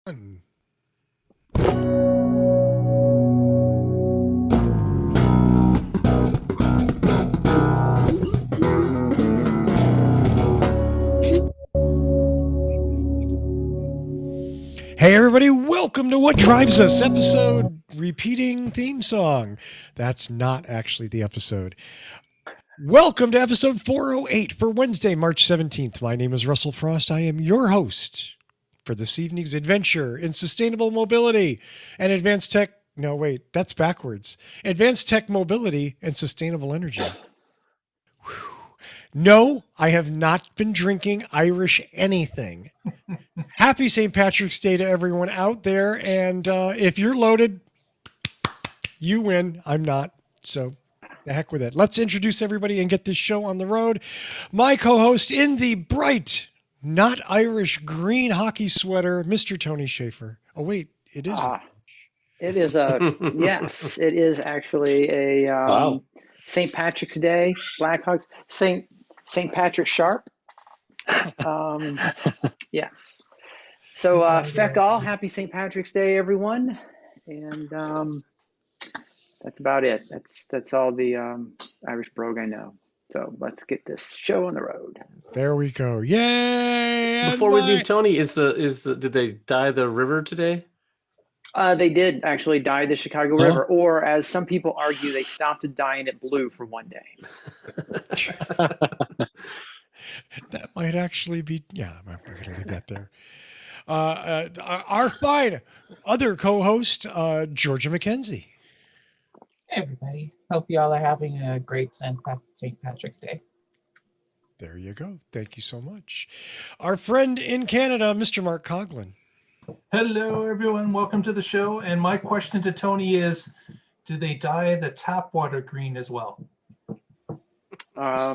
Hey everybody, welcome to What Drives Us, episode repeating theme song. That's not actually the episode. Welcome to episode 408 for Wednesday, March 17th. My name is Russell Frost. I am your host for this evening's adventure in sustainable mobility and advanced tech. No, wait, that's backwards. Advanced tech mobility and sustainable energy. No, I have not been drinking Irish anything. Happy St. Patrick's Day to everyone out there. And if you're loaded, you win. I'm not. So the heck with it. Let's introduce everybody and get this show on the road. My co-host in the bright, not Irish green hockey sweater, Mr. Tony Schaefer. Oh, wait, it is. It is yes, it is actually a St. Patrick's Day, Blackhawks, St. Patrick Sharp. Yes. So feck all, happy St. Patrick's Day, everyone. And that's about it. That's all the Irish brogue I know. So let's get this show on the road. There we go. Yay! Before we leave, Tony, did they dye the river today? They did actually dye the Chicago River, or as some people argue, they stopped dyeing it blue for one day. That might actually be, yeah, we're going to leave that there. Our fine other co-host, Georgia McKenzie. Hey, everybody. Hope you all are having a great St. Patrick's Day. There you go. Thank you so much. Our friend in Canada, Mr. Mark Coughlin. Hello, everyone. Welcome to the show. And my question to Tony is, do they dye the tap water green as well? That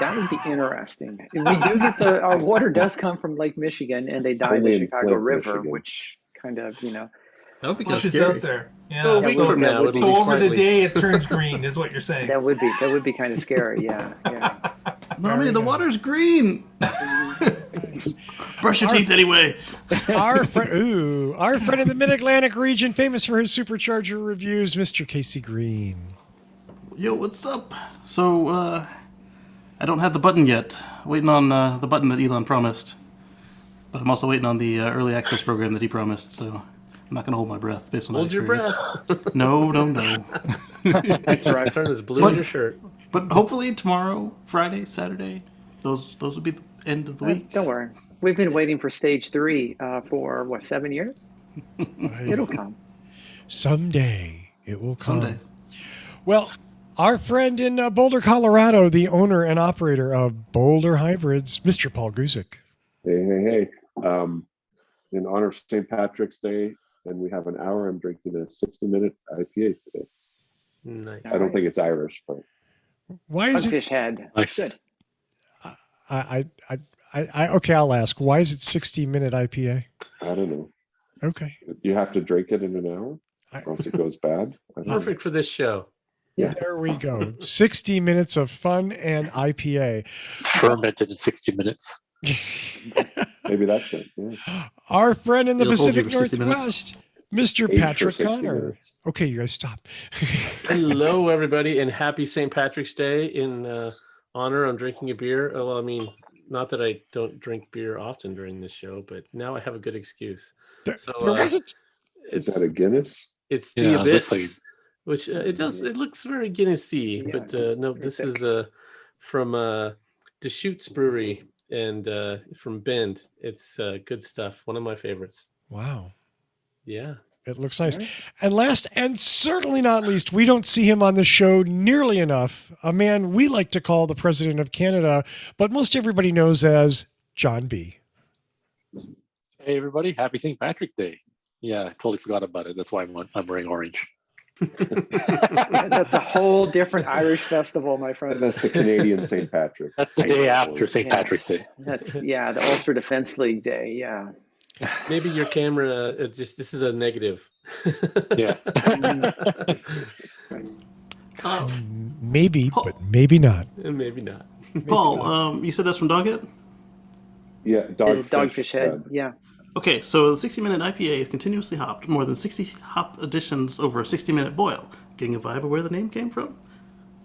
would be interesting. We do get our water does come from Lake Michigan, and they dye the Chicago River, Michigan. Which kind of, That would be kind of Which is scary. out there. Yeah. So a week from now, it'll So be over slightly... the day, it turns green, is what you're saying. that would be kind of scary. Yeah. Mommy, the water's green. Brush your teeth anyway. Our friend in the Mid-Atlantic region, famous for his supercharger reviews, Mr. Kacey Green. Yo, what's up? So, I don't have the button yet. Waiting on the button that Elon promised. But I'm also waiting on the early access program that he promised, so I'm not going to hold my breath based on that experience. Hold your breath. No. That's right. Turn is blue in your shirt. But hopefully tomorrow, Friday, Saturday, those will be the end of the week. Don't worry. We've been waiting for stage 3 for, 7 years? It'll come. Someday it will come. Someday. Well, our friend in Boulder, Colorado, the owner and operator of Boulder Hybrids, Mr. Paul Guzik. Hey. In honor of St. Patrick's Day, and we have an hour, I'm drinking a 60-minute IPA today. Nice. I don't think it's Irish, but Why is Fish it? head. Nice. Good. Okay, I'll ask. Why is it 60-minute IPA? I don't know. Okay. You have to drink it in an hour, or else it goes bad. I don't know. Perfect for this show. Yeah. There we go. 60 minutes of fun and IPA. Fermented in 60 minutes. Maybe that's it. Yeah. Our friend in the It'll hold you Pacific for 60 Northwest, Mr. Aged for Patrick 60 Connor. minutes. Okay, you guys stop. Hello, everybody, and happy St. Patrick's Day in honor of drinking a beer. Well, I mean, not that I don't drink beer often during this show, but now I have a good excuse. There So wasn't. Is that a Guinness? It's Yeah, the it looks Abyss, which it looks very Guinness-y, Yeah, but no, this is from Deschutes Brewery and from Bend. It's good stuff. One of my favorites. Wow. Yeah. It looks nice. And last and certainly not least, we don't see him on the show nearly enough. A man we like to call the President of Canada, but most everybody knows as John B. Hey, everybody. Happy St. Patrick's Day. Yeah, I totally forgot about it. That's why I'm wearing orange. That's a whole different Irish festival, my friend. That's the Canadian St. Patrick. That's the day after St. Yeah. Patrick's Day. That's the Ulster Defense League Day. Yeah. Maybe your camera, this is a negative. Yeah. Maybe, but maybe not. And maybe not. Paul, you said that's from Doghead? Yeah, Dogfish head. Yeah. Okay, so the 60-minute IPA is continuously hopped, more than 60 hop additions over a 60-minute boil. Getting a vibe of where the name came from?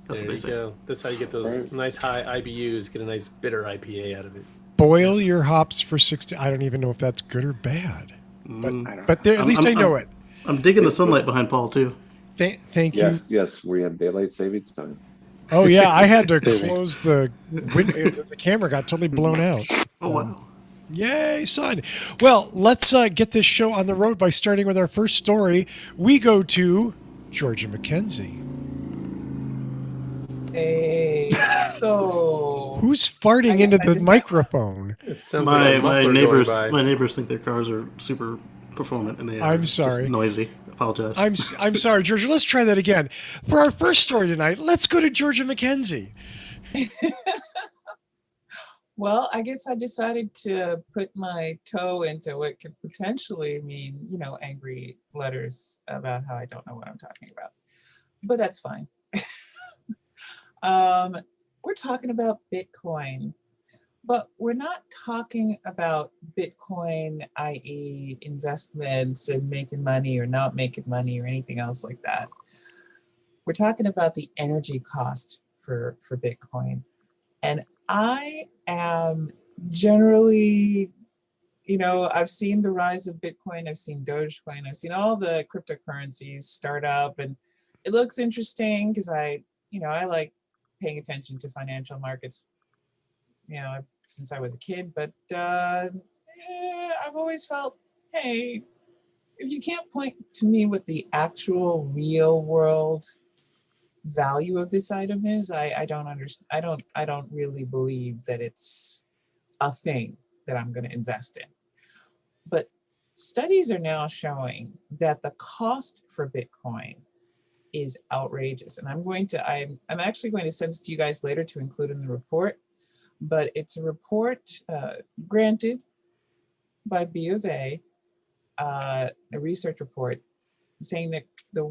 That's There what they you say. go. That's how you get those Right. nice high IBUs. Get a nice bitter IPA out of it. Boil Yes. your hops for 60. I don't even know if that's good or bad. But I don't but know. at least I know it. I'm digging the It's good. sunlight behind Paul, too. Thank you. Yes, yes, we have daylight savings time. Oh yeah, I had to Saving. close the window. The camera got totally blown out. Oh, wow. Yay, son. Well, let's get this show on the road by starting with our first story. We go to Georgia McKenzie. Hey, so Who's farting I guess into I the just- microphone? It sounds like a My muffler neighbors, going by. my neighbors think their cars are super performant, and they are I'm just sorry. noisy. Apologize. I'm sorry, Georgia. Let's try that again. For our first story tonight, let's go to Georgia McKenzie. Well, I guess I decided to put my toe into what could potentially mean, angry letters about how I don't know what I'm talking about. But that's fine. We're talking about Bitcoin, but we're not talking about Bitcoin, i.e., investments and making money or not making money or anything else like that. We're talking about the energy cost for Bitcoin. And I am generally, I've seen the rise of Bitcoin, I've seen Dogecoin, I've seen all the cryptocurrencies start up, and it looks interesting because I like paying attention to financial markets, since I was a kid. But I've always felt, hey, if you can't point to me what the actual real world value of this item is, I don't understand. I don't really believe that it's a thing that I'm going to invest in. But studies are now showing that the cost for Bitcoin is outrageous, and I'm actually going to send it to you guys later to include in the report. But it's a report granted by B of A, a research report saying that the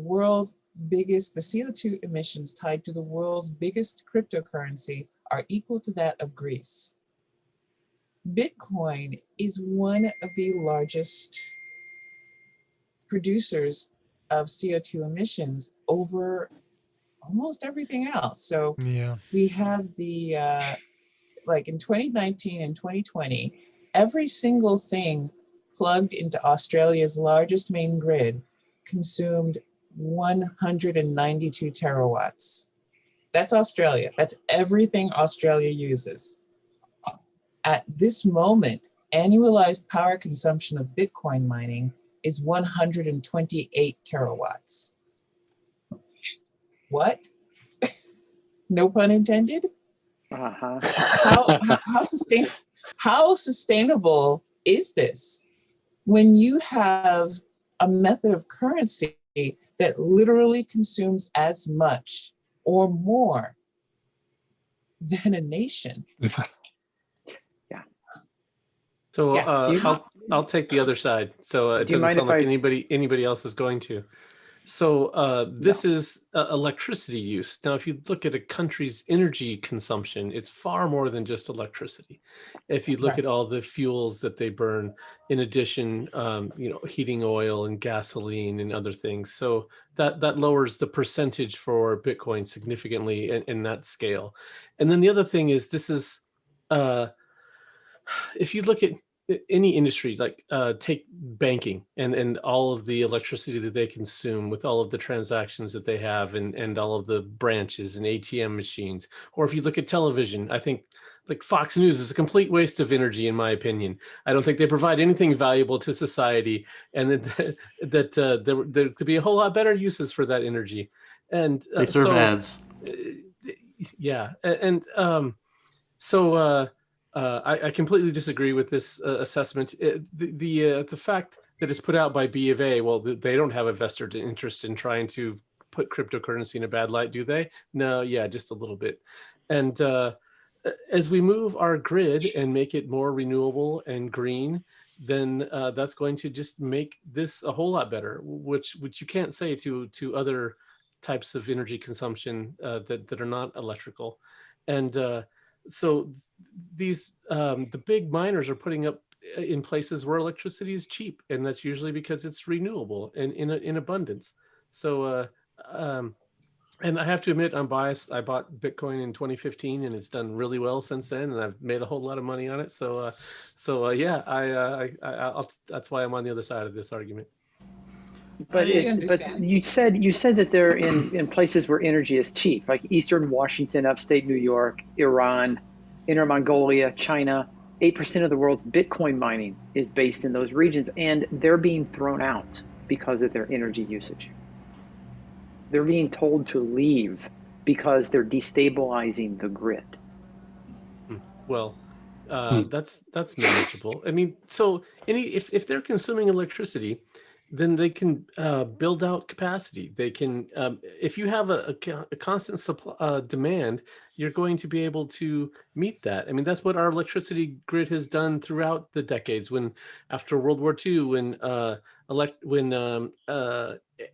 CO2 emissions tied to the world's biggest cryptocurrency are equal to that of Greece. Bitcoin is one of the largest producers of CO2 emissions over almost everything else. So Yeah. we have the, like in 2019 and 2020, every single thing plugged into Australia's largest main grid consumed 192 terawatts. That's Australia. That's everything Australia uses. At this moment, annualized power consumption of Bitcoin mining is 128 terawatts. What? No pun intended? Uh-huh. How sustainable is this when you have a method of currency that literally consumes as much or more than a nation? So Yeah. I'll take the other side. So it Do you doesn't mind sound if like anybody else is going to. So this is electricity use. Now, if you look at a country's energy consumption, it's far more than just electricity. If you look Right. at all the fuels that they burn, in addition, heating oil and gasoline and other things, so that lowers the percentage for Bitcoin significantly in that scale. And then the other thing is this is if you look at any industry, like take banking and all of the electricity that they consume with all of the transactions that they have and all of the branches and ATM machines, or if you look at television, I think like Fox News is a complete waste of energy, in my opinion. I don't think they provide anything valuable to society, and that there could be a whole lot better uses for that energy. And They serve ads. Yeah, and I completely disagree with this assessment. The fact that it's put out by B of A, well, they don't have a vested interest in trying to put cryptocurrency in a bad light, do they? No, yeah, just a little bit. And as we move our grid and make it more renewable and green, then that's going to just make this a whole lot better, which you can't say to other types of energy consumption that are not electrical. And so these the big miners are putting up in places where electricity is cheap, and that's usually because it's renewable and in abundance. So, and I have to admit, I'm biased. I bought Bitcoin in 2015, and it's done really well since then, and I've made a whole lot of money on it. So, yeah, that's why I'm on the other side of this argument. But I understand. you said that they're in places where energy is cheap, like Eastern Washington, upstate New York, Iran, Inner Mongolia, China. 8% of the world's Bitcoin mining is based in those regions, and they're being thrown out because of their energy usage. They're being told to leave because they're destabilizing the grid. Well, that's manageable. I mean, so if they're consuming electricity, then they can build out capacity. They can, if you have a constant supply demand, you're going to be able to meet that. I mean, that's what our electricity grid has done throughout the decades. When after World War II, when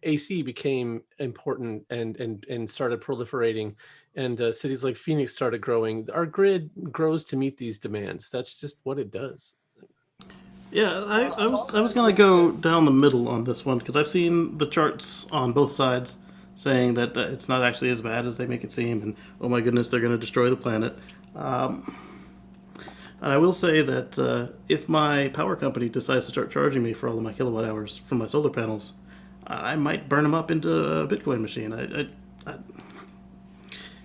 AC became important and started proliferating, and cities like Phoenix started growing, our grid grows to meet these demands. That's just what it does. Yeah, I was gonna go down the middle on this one because I've seen the charts on both sides saying that it's not actually as bad as they make it seem, and oh my goodness, they're going to destroy the planet. And I will say that if my power company decides to start charging me for all of my kilowatt hours from my solar panels, I might burn them up into a Bitcoin machine.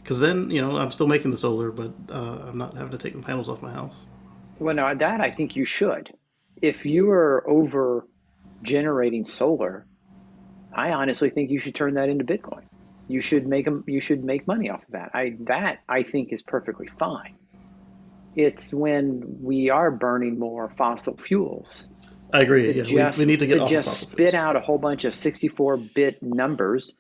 Because then, I'm still making the solar, but I'm not having to take the panels off my house. Well, now that I think you should. If you are over generating solar, I honestly think you should turn that into Bitcoin. You should make money off of that. I think is perfectly fine. It's when we are burning more fossil fuels. I agree. Yeah, we need to get off just fossil spit fuels. out a whole bunch of 64-bit numbers,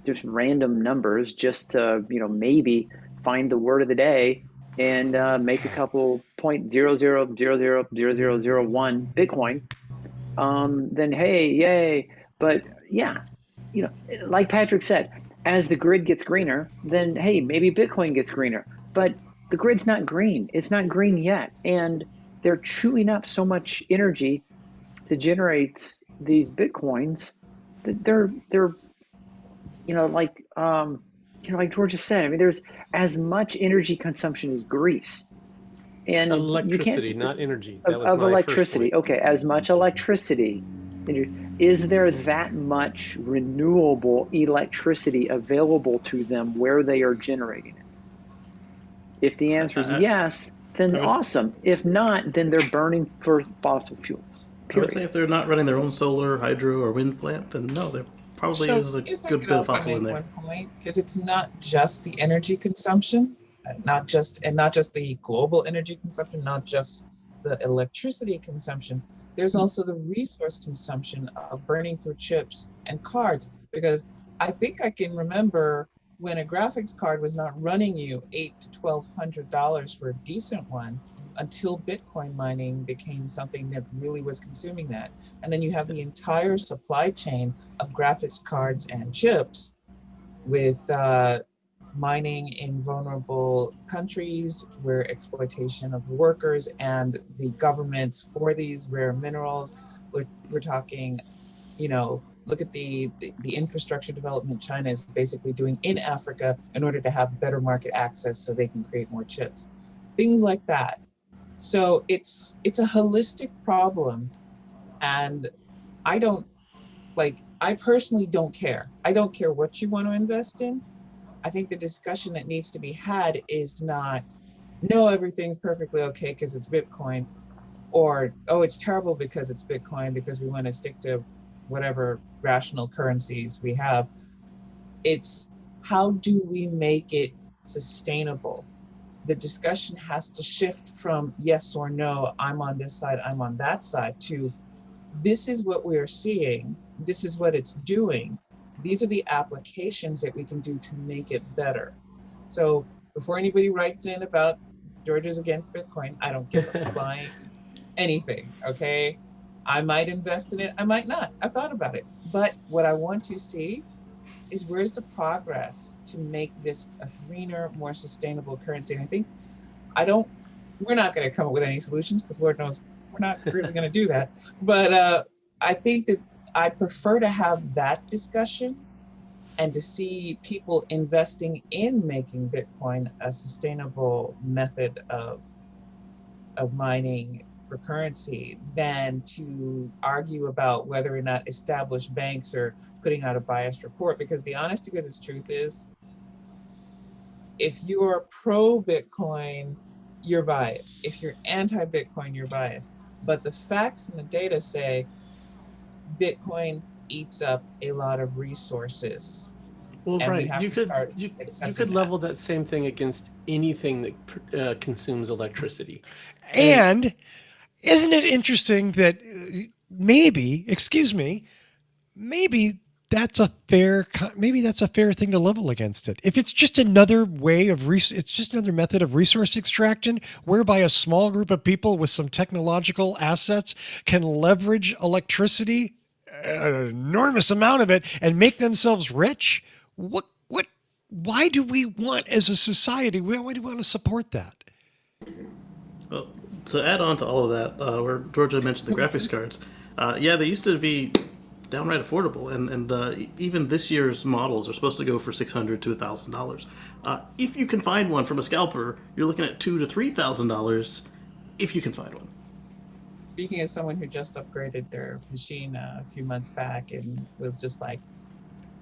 just random numbers, just to maybe find the word of the day and make a couple 0.00000001 Bitcoin. Then hey, yay! But yeah, like Patrick said, as the grid gets greener, then hey, maybe Bitcoin gets greener. But the grid's not green. It's not green yet, and they're chewing up so much energy to generate these Bitcoins that they're like George just said. I mean, there's as much energy consumption as grease. And electricity, not energy. That was of electricity. Okay, as much electricity. Is there that much renewable electricity available to them where they are generating it? If the answer is yes, then awesome. If not, then they're burning for fossil fuels. Period. I would say if they're not running their own solar, hydro, or wind plant, then no, there probably is a good bit of fossil in there. One point, because it's not just the energy consumption. Not just the global energy consumption, not just the electricity consumption. There's also the resource consumption of burning through chips and cards. Because I think I can remember when a graphics card was not running you $800 to $1,200 for a decent one until Bitcoin mining became something that really was consuming that. And then you have the entire supply chain of graphics cards and chips with mining in vulnerable countries where exploitation of workers and the governments for these rare minerals. We're talking, look at the infrastructure development China is basically doing in Africa in order to have better market access so they can create more chips. Things like that. So it's a holistic problem, and I personally don't care. I don't care what you want to invest in. I think the discussion that needs to be had is not, no, everything's perfectly okay because it's Bitcoin, or, oh, it's terrible because it's Bitcoin because we want to stick to whatever rational currencies we have. It's how do we make it sustainable? The discussion has to shift from yes or no, I'm on this side, I'm on that side, to this is what we're seeing, this is what it's doing. These are the applications that we can do to make it better. So before anybody writes in about George is against Bitcoin, I don't give a flying anything, okay? I might invest in it, I might not. I've thought about it. But what I want to see is where's the progress to make this a greener, more sustainable currency? And I think we're not going to come up with any solutions because Lord knows we're not really going to do that. But I think that I prefer to have that discussion and to see people investing in making Bitcoin a sustainable method of mining for currency than to argue about whether or not established banks are putting out a biased report. Because the honest to goodness truth is, if you're pro Bitcoin, you're biased. If you're anti Bitcoin, you're biased. But the facts and the data say Bitcoin eats up a lot of resources. Well, And we right. have You to could start you accepting could that. level that same thing against anything that consumes electricity. And isn't it interesting that maybe, excuse me, maybe that's a fair thing to level against it. If it's just another way of it's just another method of resource extraction whereby a small group of people with some technological assets can leverage electricity, an enormous amount of it, and make themselves rich. Why do we want, as a society, why do we want to support that? Well, to add on to all of that, where Georgia mentioned the graphics cards, yeah, they used to be downright affordable, and even this year's models are supposed to go for $600 to $1,000. If you can find one from a scalper, you're looking at $2,000 to $3,000 if you can find one. Speaking as someone who just upgraded their machine a few months back and was just like,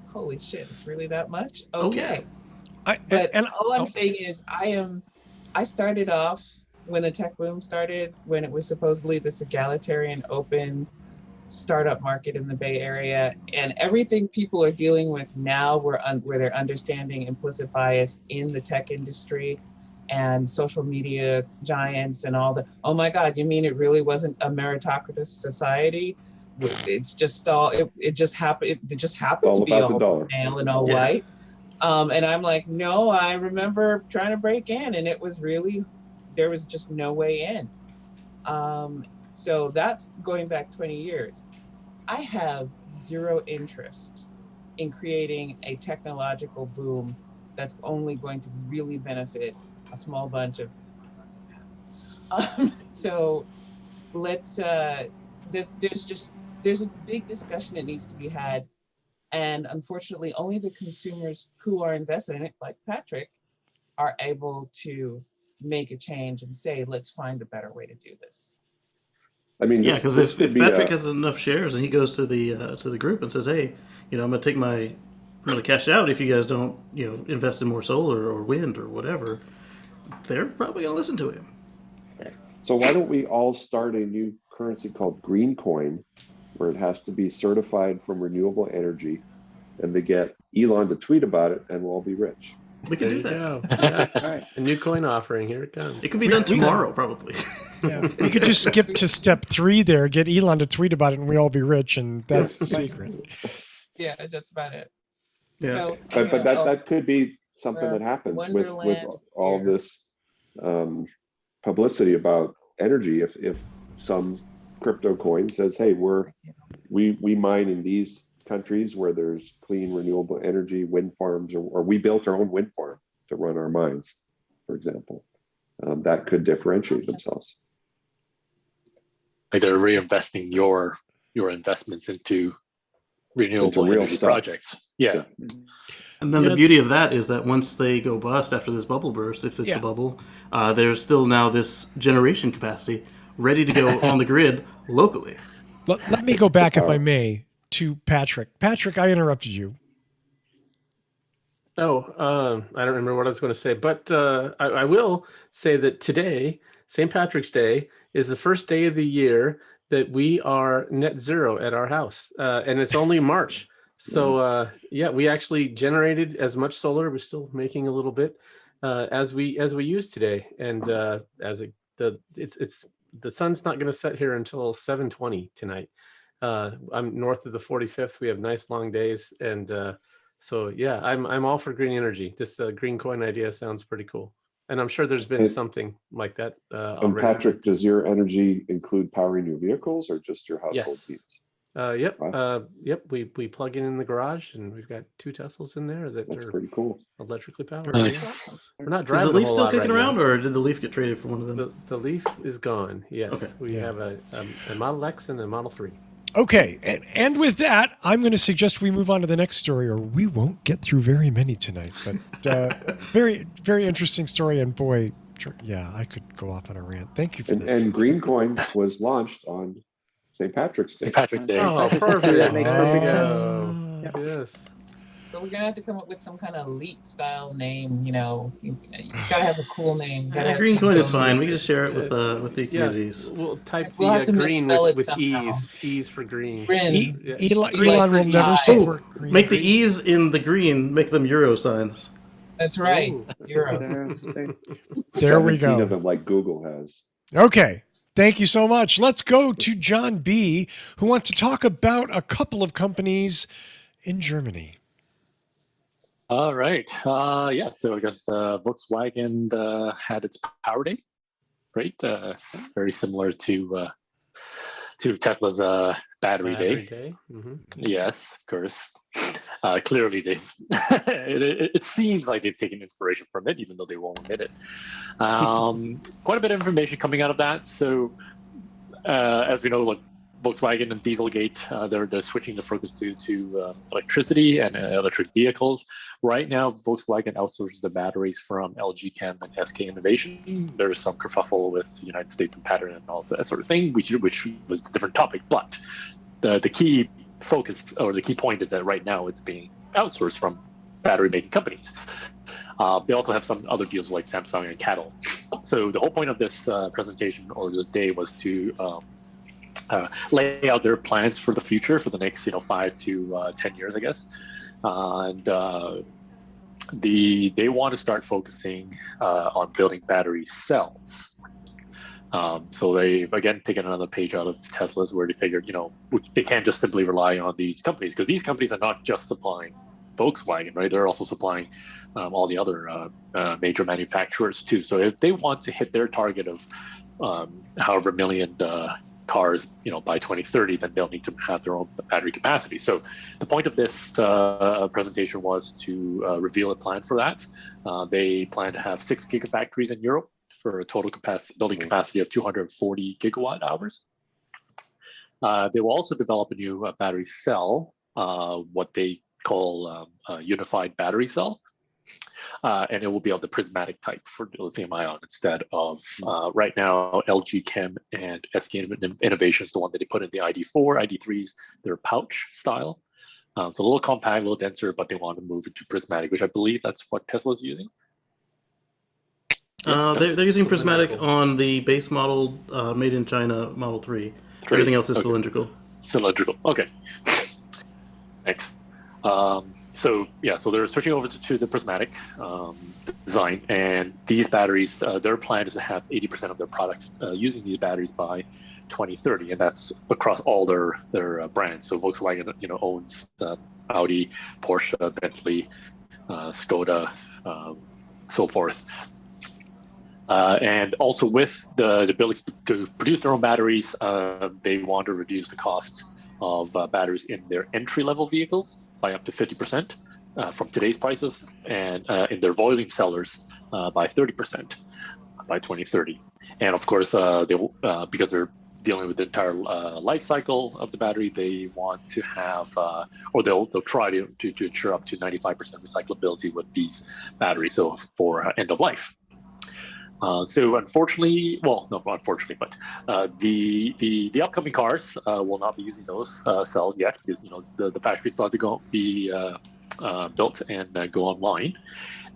holy shit, it's really that much? Okay. Oh, yeah. All I'm saying is I started off when the tech boom started, when it was supposedly this egalitarian, open startup market in the Bay Area, and everything people are dealing with now where they're understanding implicit bias in the tech industry and social media giants and all the, oh my God, you mean it really wasn't a meritocratic society? It's just all, it just happened to be all male and all white. And I'm like, no, I remember trying to break in and it was really, there was just no way in. So that's going back 20 years. I have zero interest in creating a technological boom that's only going to really benefit a small bunch of sociopaths. So let's, there's a big discussion that needs to be had. And unfortunately, only the consumers who are invested in it, like Patrick, are able to make a change and say, let's find a better way to do this. I mean, yeah, because if Patrick has enough shares and he goes to the group and says, "Hey, I'm going to cash out if you guys don't, invest in more solar or wind or whatever," they're probably going to listen to him. So why don't we all start a new currency called Green Coin, where it has to be certified from renewable energy, and they get Elon to tweet about it, and we'll all be rich. We can do There you that. go. Yeah. All right. A new coin offering. Here it comes. It could be done tomorrow, probably. Yeah, we could just skip to step 3 there, get Elon to tweet about it, and we all be rich, and that's the secret. Yeah, that's about it. Yeah. So, But that could be something that happens with all this publicity about energy. If some crypto coin says, "Hey, we mine in these countries where there's clean renewable energy, wind farms, or we built our own wind farm to run our mines," for example, that could differentiate themselves. Like they're reinvesting your investments into renewable real energy stuff. projects. Yeah. And then the beauty of that is that once they go bust after this bubble burst, if it's a bubble, there's still now this generation capacity ready to go on the grid locally. Let me go back, if I may, to Patrick. Patrick, I interrupted you. Oh, I don't remember what I was going to say, but I will say that today, St. Patrick's Day, is the first day of the year that we are net zero at our house, and it's only March. So we actually generated as much solar. We're still making a little bit as we use today, and the sun's not going to set here until 7:20 tonight. I'm north of the 45th. We have nice long days, and so yeah, I'm all for green energy. This green coin idea sounds pretty cool, and I'm sure there's been something like that And already. Patrick, does your energy include powering your vehicles or just your household needs? Yep. Wow. Yep. We plug in the garage, and we've got 2 Teslas in there that That's are pretty cool. electrically powered. Nice. Yeah. We're not Is driving the a Leaf whole still lot kicking right around, now. or did the Leaf get traded for one of them? The Leaf is gone. Yes. Okay. We Yeah. have a Model X and a Model 3. Okay, and with that, I'm going to suggest we move on to the next story, or we won't get through very many tonight. But very, very interesting story, and boy, yeah, I could go off on a rant. Thank you for that. And Green Coin was launched on St. Patrick's Day. St. Patrick's Day. Oh, Patrick's Day, perfect. that makes perfect sense. Oh, Yeah. yes. But we're gonna have to come up with some kind of elite style name. It's gotta have a cool name. You gotta have Green people Coin is donate. fine. We can just share it with the communities. We'll type We'll have the to green misspell it with somehow. E's for green. Grin. Yeah. Elon will never Green. support green. Make the E's in the green, make them euro signs. That's right. Ooh. Euros. There we 17 go. of them, like Google has. Okay. Thank you so much. Let's go to John B., who wants to talk about a couple of companies in Germany. All right. Yeah. So I guess Volkswagen had its Power Day, right? It's very similar to Tesla's Battery Day. Mm-hmm. Yes, of course. Clearly, they've. It seems like they've taken inspiration from it, even though they won't admit it. Quite a bit of information coming out of that. So, as we know, like Volkswagen and Dieselgate, they're switching the focus to electricity and electric vehicles. Right now, Volkswagen outsources the batteries from LG Chem and SK Innovation. There's some kerfuffle with the United States and patent and all that sort of thing, which was a different topic. But the key focus, or the key point, is that right now it's being outsourced from battery making companies. They also have some other deals like Samsung and Cattle. So the whole point of this presentation or this day was to lay out their plans for the future for the next 5 to 10 years, I guess. And they want to start focusing on building battery cells. So they again taken another page out of Tesla's, where they figured they can't just simply rely on these companies, because these companies are not just supplying Volkswagen, right? They're also supplying all the other major manufacturers too. So if they want to hit their target of however million cars, by 2030, then they'll need to have their own battery capacity. So the point of this presentation was to reveal a plan for that. They plan to have 6 gigafactories in Europe for a total building capacity of 240 gigawatt hours. They will also develop a new battery cell, what they call a unified battery cell. And it will be of the prismatic type for lithium ion instead of right now LG Chem and SK Innovations, the one that they put in the ID4, ID3s, they're pouch style. It's a little compact, a little denser, but they want to move into prismatic, which I believe that's what Tesla's using. They're using prismatic on the base model made in China Model 3. Everything else is cylindrical. Cylindrical. Okay. Thanks. So they're switching over to the prismatic design, and these batteries, their plan is to have 80% of their products using these batteries by 2030, and that's across all their brands. So Volkswagen, owns Audi, Porsche, Bentley, Skoda, so forth. And also with the ability to produce their own batteries, they want to reduce the cost of batteries in their entry-level vehicles by up to 50% from today's prices, and in their volume sellers by 30% by 2030. And of course, they will, because they're dealing with the entire life cycle of the battery, they want to have, or they'll try to ensure up to 95% recyclability with these batteries, so for end of life. So unfortunately, well, not unfortunately, but the upcoming cars will not be using those cells yet, because the factories still have to be built and go online.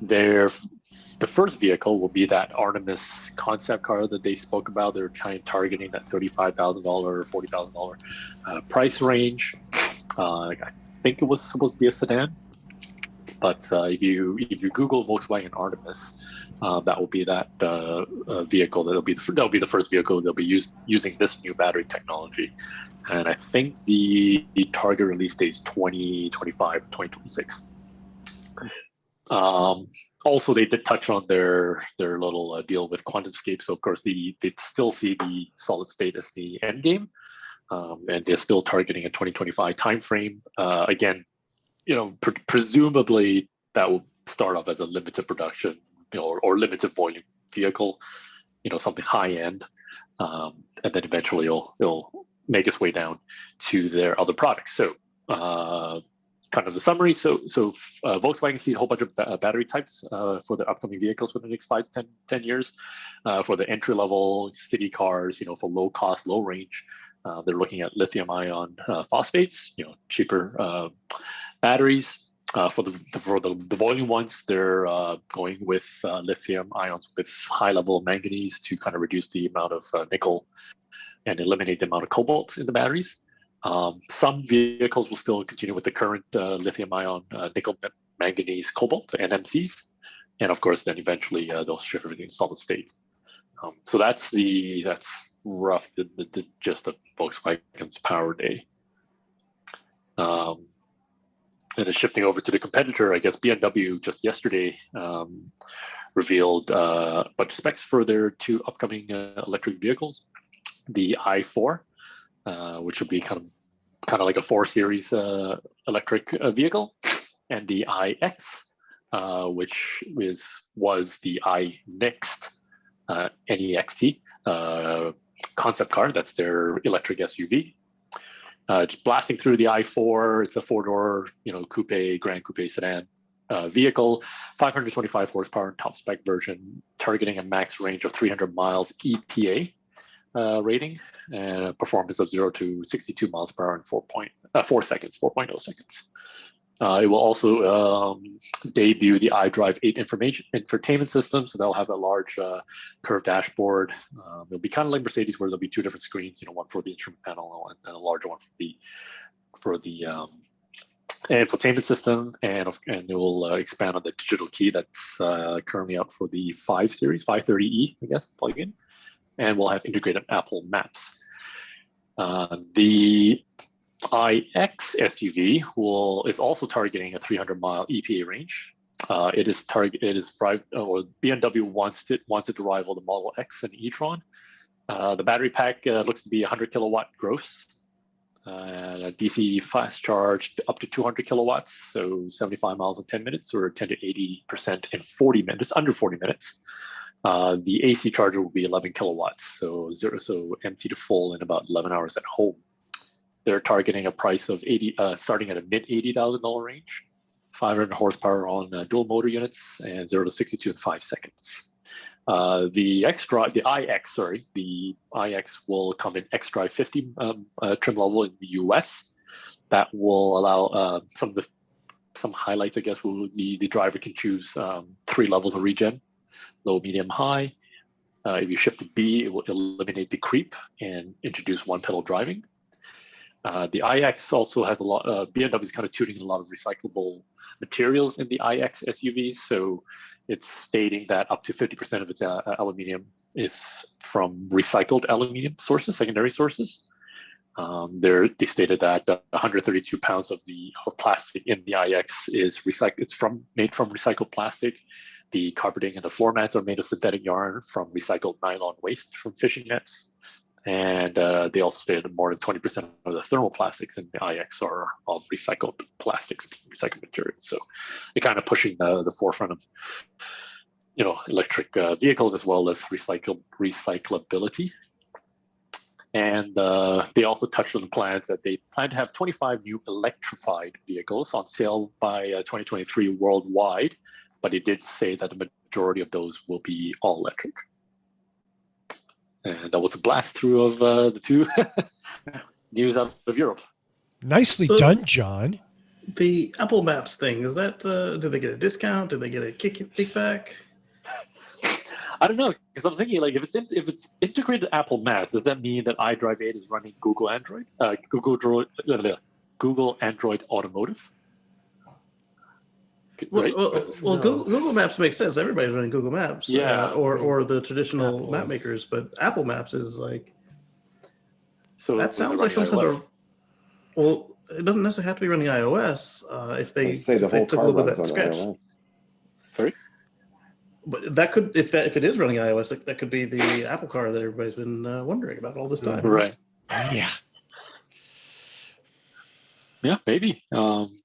The first vehicle will be that Artemis concept car that they spoke about. They're targeting that $35,000 or $40,000 price range. I think it was supposed to be a sedan, but if you Google Volkswagen Artemis, that will be that vehicle. That'll be the first vehicle they'll be using this new battery technology. And I think the target release date is 2025, 2026. Also, they did touch on their little deal with QuantumScape. So of course, they still see the solid state as the end game. and they're still targeting a 2025 timeframe. Again, presumably that will start off as a limited production, or limited volume vehicle, something high end, and then eventually it'll make its way down to their other products. So, kind of the summary. So Volkswagen sees a whole bunch of battery types for their upcoming vehicles for the next 5 to 10 years. For the entry level city cars, for low cost, low range, they're looking at lithium ion phosphates, cheaper batteries. For the volume ones, they're going with lithium ions with high level of manganese to kind of reduce the amount of nickel and eliminate the amount of cobalt in the batteries. Some vehicles will still continue with the current lithium ion nickel manganese cobalt, the NMCs, and of course then eventually they'll shift everything to solid state. So that's rough the gist of Volkswagen's Power Day. And then shifting over to the competitor, I guess BMW just yesterday revealed a bunch of specs for their 2 upcoming electric vehicles. The i4, which will be kind of like a 4 Series electric vehicle, and the iX, which was the iNext NEXT concept car. That's their electric SUV. Just blasting through the i4. It's a 4-door, coupe, grand coupe sedan vehicle, 525 horsepower top spec version, targeting a max range of 300 miles EPA rating, and a performance of 0 to 62 miles per hour in 4.0 seconds. It will also debut the iDrive 8 infotainment system, so they'll have a large curved dashboard. It'll be kind of like Mercedes, where there'll be 2 different screens, one for the instrument panel and a larger one for the infotainment system, and it will expand on the digital key that's currently out for the 5 Series, 530e, I guess, plug-in, and we'll have integrated Apple Maps. The iX SUV is also targeting a 300-mile EPA range. BMW wants it to rival the Model X and e-tron. The battery pack looks to be 100 kilowatt gross, DC fast charge up to 200 kilowatts, so 75 miles in 10 minutes, or 10 to 80% in 40 minutes, under 40 minutes. The AC charger will be 11 kilowatts, so empty to full in about 11 hours at home. They're targeting a price of starting at a mid $80,000 range, 500 horsepower on dual motor units, and 0 to 62 in 5 seconds. The iX will come in xDrive 50 trim level in the US. That will allow some highlights, I guess. The driver can choose 3 levels of regen: low, medium, high. If you shift to B, it will eliminate the creep and introduce one-pedal driving. The iX also has a lot. BMW is kind of tuning a lot of recyclable materials in the iX SUVs, so it's stating that up to 50% of its aluminium is from recycled aluminium sources, secondary sources. They stated that 132 pounds of plastic in the iX is recycled. It's made from recycled plastic. The carpeting and the floor mats are made of synthetic yarn from recycled nylon waste from fishing nets. And they also stated that more than 20% of the thermoplastics in the iX are all recycled plastics, recycled materials. So they're kind of pushing the forefront of, electric vehicles, as well as recyclability. And they also touched on the plans that they plan to have 25 new electrified vehicles on sale by 2023 worldwide, but it did say that the majority of those will be all electric. And that was a blast through of the 2 news out of Europe. Nicely done, John. The Apple Maps thing, is that, do they get a discount? Do they get a kickback? I don't know, because I'm thinking, like, if it's integrated Apple Maps, does that mean that iDrive 8 is running Google Android Automotive? Right? Well, Google Maps makes sense. Everybody's running Google Maps, or the traditional map makers. But Apple Maps is like, so that sounds like some kind of. Well, it doesn't necessarily have to be running iOS. If they say the whole took a car little bit of runs that on scratch. iOS. Sorry, but that could, if it is running iOS, that could be the Apple car that everybody's been wondering about all this time. Right. Yeah. Yeah, maybe.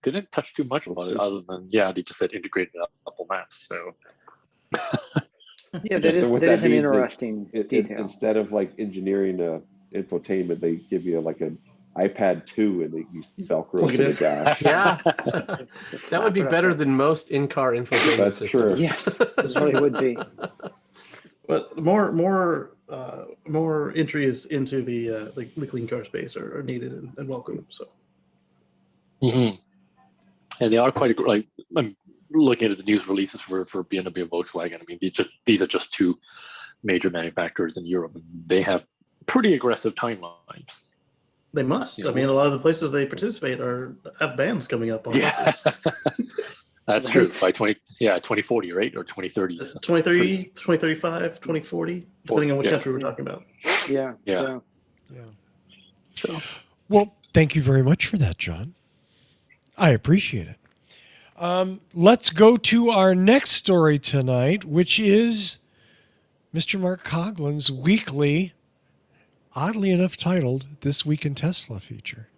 Didn't touch too much about it other than they just said integrated Apple Maps. So Yeah, that So is what that that is an means is interesting detail. instead of like engineering infotainment, they give you like an iPad 2 and you Velcro Plug to it the in. dash. Yeah, Just that would slap be it up better there. than most in-car infotainment That's systems. true. Yes, it really would be. But more entries into the clean car space are needed and welcome. So and they are quite like I'm looking at the news releases for BMW and Volkswagen. I mean, these are just two major manufacturers in Europe, and they have pretty aggressive timelines. they must. Yeah. I mean, a lot of the places they participate have bans coming up on buses. That's Right. true. By 2040, right? Or 2030. 2030, 2035, 2040, depending on which country we're talking about. Yeah. Yeah. Yeah. Well, thank you very much for that, John. I appreciate it. Let's go to our next story tonight, which is Mr. Mark Coughlin's weekly, oddly enough titled This Week in Tesla feature.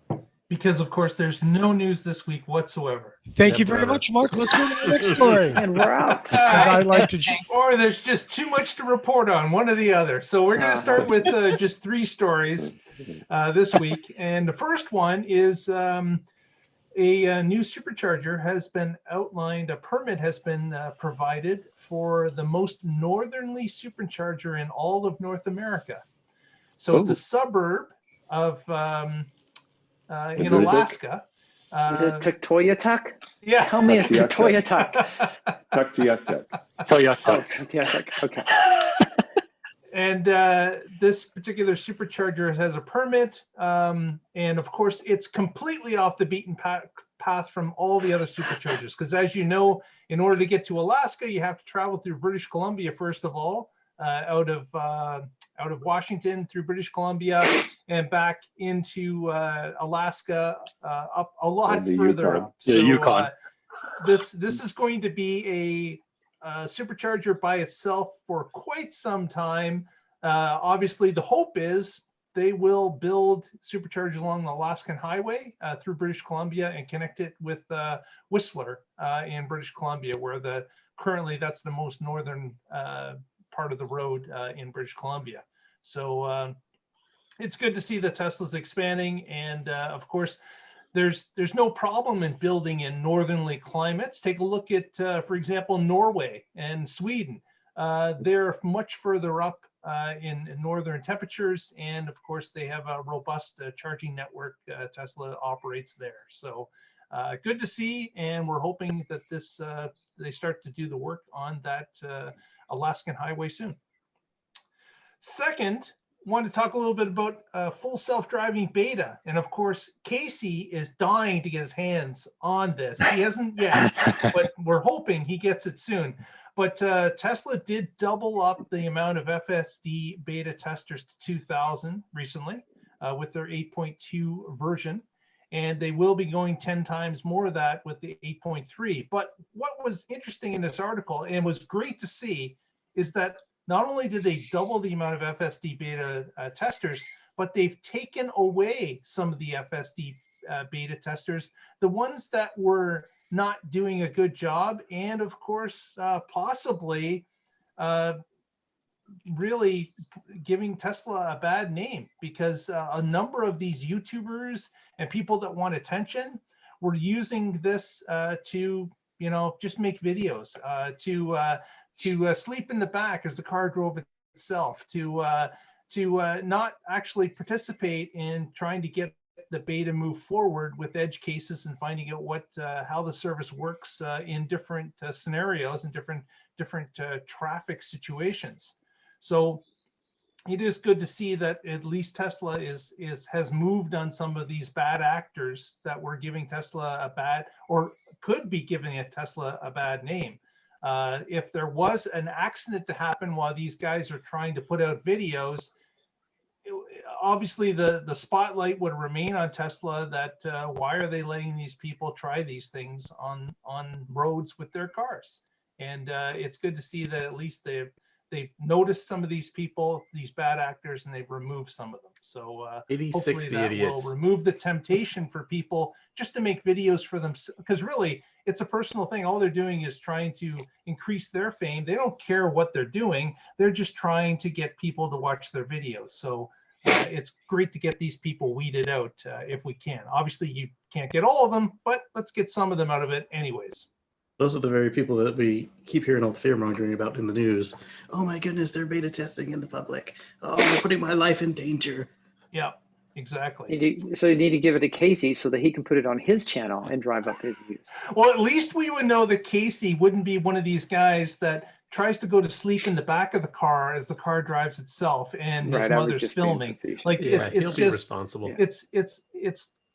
Because of course there's no news this week whatsoever. Thank you very much, Mark. Let's go to the next story. And we're out. As I like to Or there's just too much to report on, one or the other. So we're going to start with just 3 stories this week. And the first one is a new supercharger has been outlined. A permit has been provided for the most northerly supercharger in all of North America. So it's a suburb of in Alaska. Is it Tuktoyaktuk? Yeah. Tell me it's Tuktoyaktuk. Tuktoyaktuk. Tuktoyaktuk. Okay. And this particular supercharger has a permit, and of course, it's completely off the beaten path from all the other superchargers. Because as you know, in order to get to Alaska, you have to travel through British Columbia first of all, out of Washington through British Columbia and back into Alaska, up a lot further up. So, Yukon. This is going to be a supercharger by itself for quite some time. Obviously, the hope is they will build superchargers along the Alaskan Highway through British Columbia and connect it with Whistler in British Columbia, where currently that's the most northern part of the road in British Columbia. So it's good to see that Tesla's expanding, and of course, there's no problem in building in northerly climates. Take a look at, for example, Norway and Sweden. They're much further up in northern temperatures, and of course, they have a robust charging network Tesla operates there. So good to see, and we're hoping that they start to do the work on that Alaskan highway soon. Second, want to talk a little bit about full self-driving beta. And of course, Kacey is dying to get his hands on this. He hasn't yet, but we're hoping he gets it soon. But Tesla did double up the amount of FSD beta testers to 2,000 recently with their 8.2 version. And they will be going 10 times more of that with the 8.3. But what was interesting in this article, and was great to see, is that not only did they double the amount of FSD beta testers, but they've taken away some of the FSD beta testers, the ones that were not doing a good job, and of course, possibly really giving Tesla a bad name, because a number of these YouTubers and people that want attention were using this to, just make videos, to sleep in the back as the car drove itself, to not actually participate in trying to get the beta move forward with edge cases and finding out how the service works in different scenarios and different traffic situations. So it is good to see that at least Tesla has moved on some of these bad actors that were giving Tesla a bad, or could be giving Tesla a bad name. If there was an accident to happen while these guys are trying to put out videos, obviously the spotlight would remain on Tesla, that why are they letting these people try these things on roads with their cars? And it's good to see that at least they've noticed some of these people, these bad actors, and they've removed some of them. So 80, hopefully 60 that idiots. will remove the temptation for people just to make videos for them, because really it's a personal thing. All they're doing is trying to increase their fame. They don't care what they're doing. They're just trying to get people to watch their videos. So it's great to get these people weeded out if we can. Obviously, you can't get all of them, but let's get some of them out of it anyways. Those are the very people that we keep hearing all the fear mongering about in the news. Oh my goodness, they're beta testing in the public. Oh, they're putting my life in danger. Yeah, exactly. So you need to give it to Kacey so that he can put it on his channel and drive up his views. Well, at least we would know that Kacey wouldn't be one of these guys that tries to go to sleep in the back of the car as the car drives itself and his Right, I was mother's just being filming. facetious. Like Yeah, he'll it's be just responsible.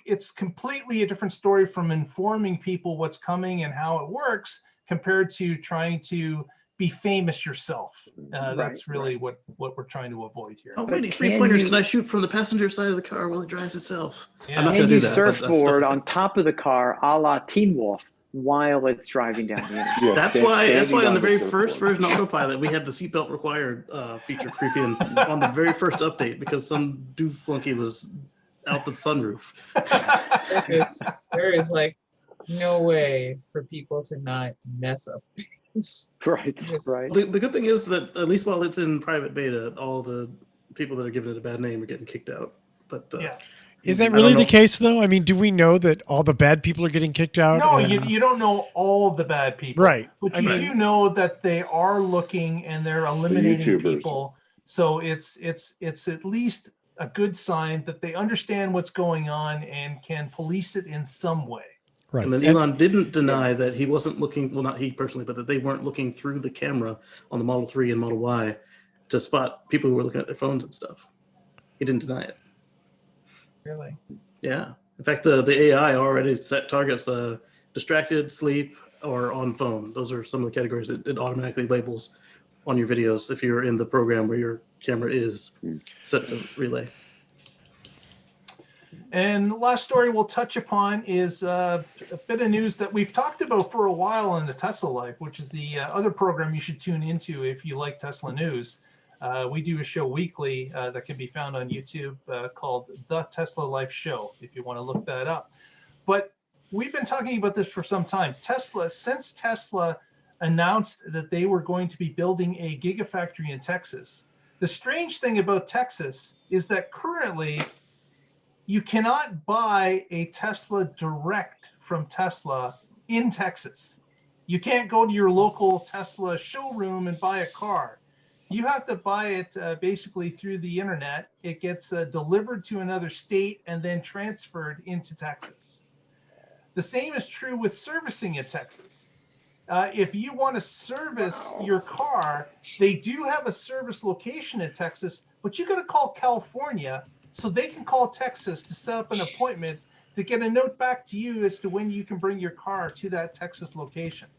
it's completely a different story from informing people what's coming and how it works compared to trying to be famous yourself. That's really what we're trying to avoid here. Oh, But wait, 3 can pointers. you- Can I shoot from the passenger side of the car while it drives itself? Yeah. I'm not Can gonna you do that, but that's surfboard stuff on top of the car a la Teen Wolf while it's driving down the interstate? Yeah, That's why standing on the very surfboard. first version of Autopilot, we had the seatbelt required feature creep in on the very first update because some dooflunky was out the sunroof. There is like no way for people to not mess up things. Right, Just- right. The good thing is that at least while it's in private beta, all the people that are giving it a bad name are getting kicked out. But Yeah. Is that I really don't the know. case, though? I mean, do we know that all the bad people are getting kicked out? No, and- you don't know all the bad people. Right. But I you mean- do know that they are looking and they're eliminating YouTubers. people. So it's at least a good sign that they understand what's going on and can police it in some way. Right. And then And- Elon didn't deny that he wasn't looking, well, not he personally, but that they weren't looking through the camera on the Model 3 and Model Y to spot people who were looking at their phones and stuff. He didn't deny it. Really? Yeah. In fact, the AI already set targets distracted, sleep, or on phone. Those are some of the categories that it automatically labels on your videos if you're in the program where your camera is set to relay. And the last story we'll touch upon is a bit of news that we've talked about for a while in the Tesla Life, which is the other program you should tune into if you like Tesla news. We do a show weekly that can be found on YouTube called The Tesla Life Show, if you want to look that up. But we've been talking about this for some time. Since Tesla announced that they were going to be building a gigafactory in Texas, the strange thing about Texas is that currently you cannot buy a Tesla direct from Tesla in Texas. You can't go to your local Tesla showroom and buy a car. You have to buy it basically through the internet. It gets delivered to another state and then transferred into Texas. The same is true with servicing in Texas. If you want to service your car, they do have a service location in Texas, but you got to call California so they can call Texas to set up an appointment to get a note back to you as to when you can bring your car to that Texas location.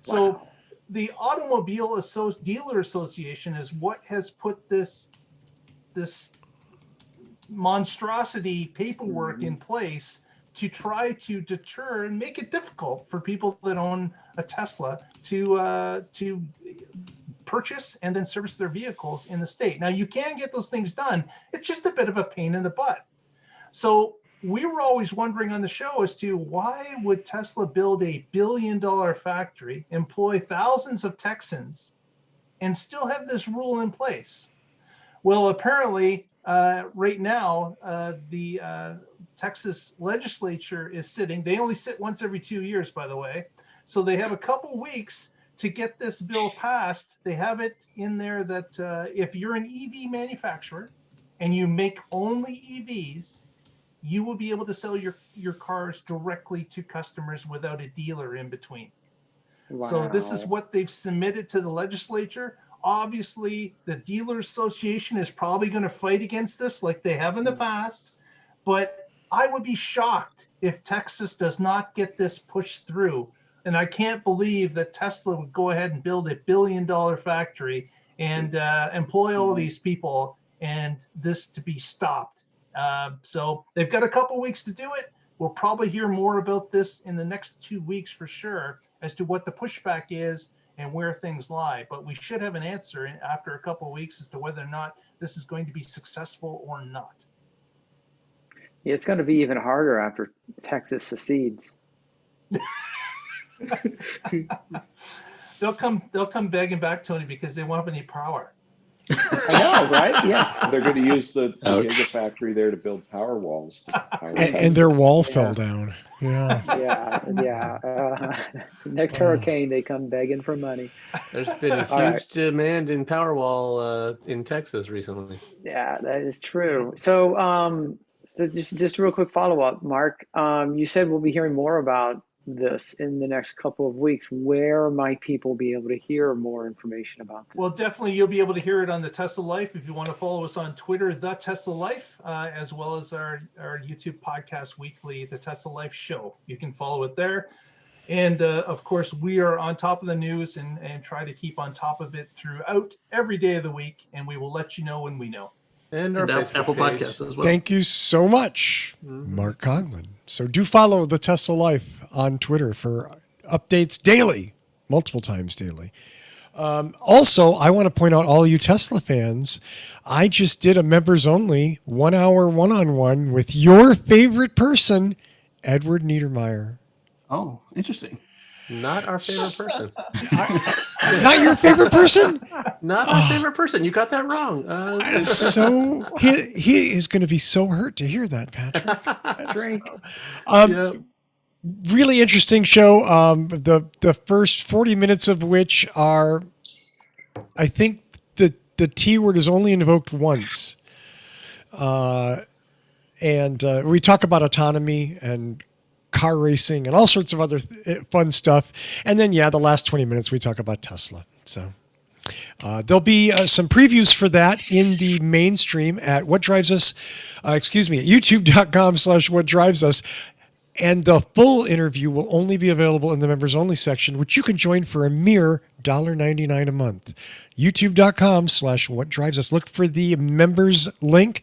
So Wow. the Automobile Dealer Association is what has put this monstrosity paperwork in place to try to deter and make it difficult for people that own a Tesla to purchase and then service their vehicles in the state. Now, you can get those things done. It's just a bit of a pain in the butt. So we were always wondering on the show as to why would Tesla build a billion-dollar factory, employ thousands of Texans, and still have this rule in place? Well, apparently, right now, the Texas legislature is sitting. They only sit once every 2 years, by the way. So they have a couple weeks to get this bill passed. They have it in there that if you're an EV manufacturer and you make only EVs, you will be able to sell your cars directly to customers without a dealer in between. Wow. So this is what they've submitted to the legislature. Obviously, the Dealer Association is probably going to fight against this like they have in the past. But I would be shocked if Texas does not get this pushed through. And I can't believe that Tesla would go ahead and build a billion-dollar factory and employ all these people and this to be stopped. So they've got a couple weeks to do it. We'll probably hear more about this in the next 2 weeks for sure as to what the pushback is and where things lie. But we should have an answer after a couple of weeks as to whether or not this is going to be successful or not. Yeah, it's going to be even harder after Texas secedes. They'll come begging back, Tony, because they won't have any power. I know, right? Yeah. They're going to use the Ouch. gigafactory there to build power walls. To power And Texas. their wall Yeah. fell down. Yeah. Yeah. Next hurricane, they come begging for money. There's been a All right. huge demand in Powerwall in Texas recently. Yeah, that is true. So, so just a real quick follow-up, Mark. You said we'll be hearing more about this in the next couple of weeks. Where might people be able to hear more information about this? Well, definitely you'll be able to hear it on the Tesla Life. If you want to follow us on Twitter, the Tesla Life, as well as our YouTube podcast weekly, the Tesla Life Show. You can follow it there. And of course, we are on top of the news and try to keep on top of it throughout every day of the week. And we will let you know when we know. And our And Facebook Apple page. Podcasts as well. Thank you so much, Mark Conglin. So do follow the Tesla Life on Twitter for updates daily, multiple times daily. Also, I want to point out all you Tesla fans, I just did a members only 1 hour one-on-one with your favorite person, Edward Niedermeyer. Oh, interesting. Not our favorite person. Not your favorite person? Not my favorite person. You got that wrong. So he is going to be so hurt to hear that, Patrick. Drink. Yeah. Really interesting show. The first 40 minutes of which are, I think the T word is only invoked once. And we talk about autonomy and car racing and all sorts of other fun stuff. And then, the last 20 minutes we talk about Tesla. So there'll be some previews for that in the mainstream at What Drives Us, at youtube.com/What Drives Us. And the full interview will only be available in the members only section, which you can join for a mere $1.99 a month. youtube.com/What Drives Us. Look for the members link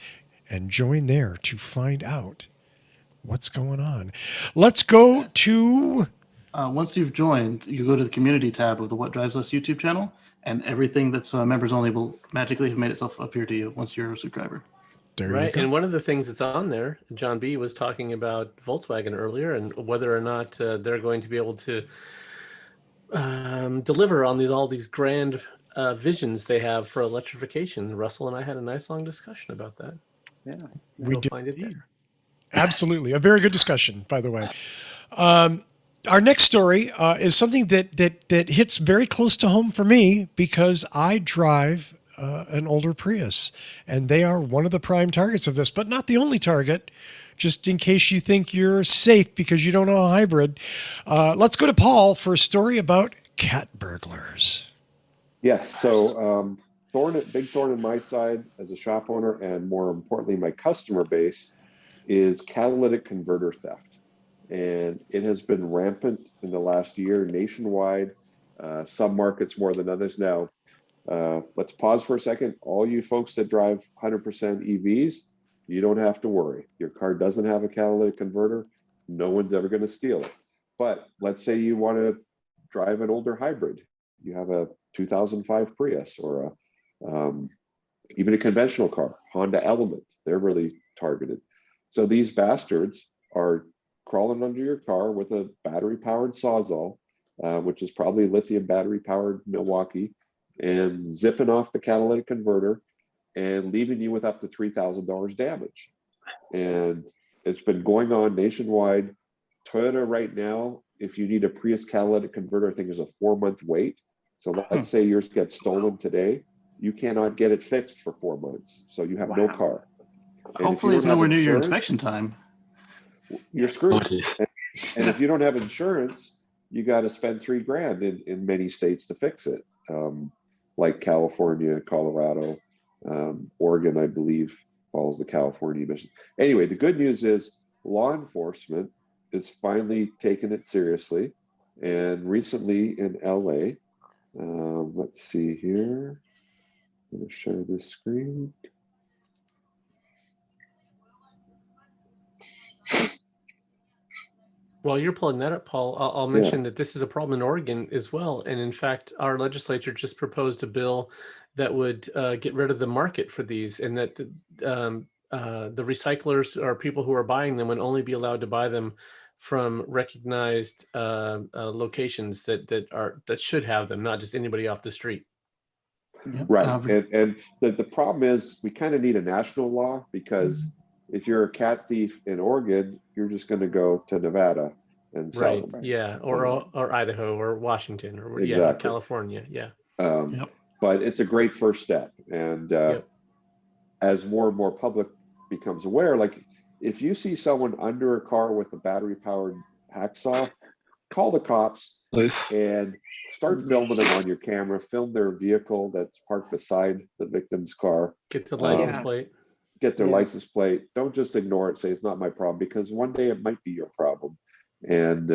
and join there to find out what's going on. Let's go to... Once you've joined, you go to the community tab of the What Drives Us YouTube channel, and everything that's members only will magically have made itself appear to you once you're a subscriber. There Right. you go. And one of the things that's on there, John B. was talking about Volkswagen earlier and whether or not they're going to be able to deliver on all these grand visions they have for electrification. Russell and I had a nice long discussion about that. Yeah. We You'll did find it indeed. there. Absolutely. A very good discussion, by the way. Our next story is something that hits very close to home for me because I drive an older Prius, and they are one of the prime targets of this, but not the only target. Just in case you think you're safe because you don't know a hybrid. Let's go to Paul for a story about Cat Burglars. Yes. So big thorn in my side as a shop owner, and more importantly, my customer base, is catalytic converter theft. And it has been rampant in the last year nationwide, some markets more than others. Now, let's pause for a second. All you folks that drive 100% EVs, you don't have to worry. Your car doesn't have a catalytic converter. No one's ever going to steal it. But let's say you want to drive an older hybrid. You have a 2005 Prius or even a conventional car, Honda Element. They're really targeted. So these bastards are crawling under your car with a battery-powered Sawzall, which is probably lithium battery-powered Milwaukee, and zipping off the catalytic converter and leaving you with up to $3,000 damage. And it's been going on nationwide. Toyota right now, if you need a Prius catalytic converter, I think is a 4-month wait. So let's say yours gets stolen today, you cannot get it fixed for 4 months. So you have no car. And Hopefully it's nowhere near your inspection time. You're screwed. geez. And if you don't have insurance, you got to spend $3,000 in many states to fix it. Like California, Colorado, Oregon, I believe, follows the California mission. Anyway, the good news is law enforcement is finally taking it seriously. And recently in LA, let's see here. I'm going to share this screen. While you're pulling that up, Paul, I'll mention that this is a problem in Oregon as well. And in fact, our legislature just proposed a bill that would get rid of the market for these, and that the recyclers or people who are buying them would only be allowed to buy them from recognized locations that should have them, not just anybody off the street. Right. And the problem is we kind of need a national law, because if you're a cat thief in Oregon, you're just going to go to Nevada and sell Right. them. Yeah. Or Idaho or Washington or Exactly. California. Yeah. But it's a great first step. And as more and more public becomes aware, like if you see someone under a car with a battery powered hacksaw, call the cops and start filming them on your camera. Film their vehicle that's parked beside the victim's car. Get the license plate. Get their license plate. Don't just ignore it, say it's not my problem, because one day it might be your problem. And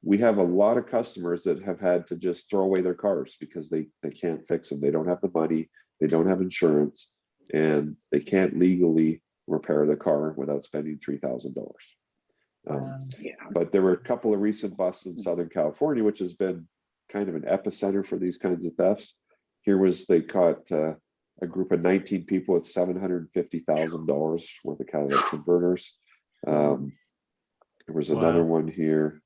we have a lot of customers that have had to just throw away their cars because they can't fix them. They don't have the money, they don't have insurance, and they can't legally repair the car without spending $3,000. But there were a couple of recent busts in Southern California, which has been kind of an epicenter for these kinds of thefts. They caught a group of 19 people with $750,000 worth of catalytic converters. There was another one here.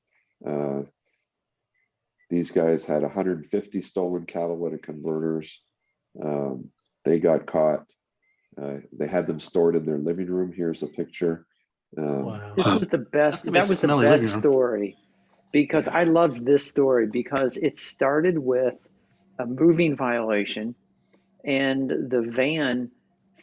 These guys had 150 stolen catalytic converters. They got caught. They had them stored in their living room. Here's a picture. This was the best. That was the best story, because I loved this story because it started with a moving violation, and the van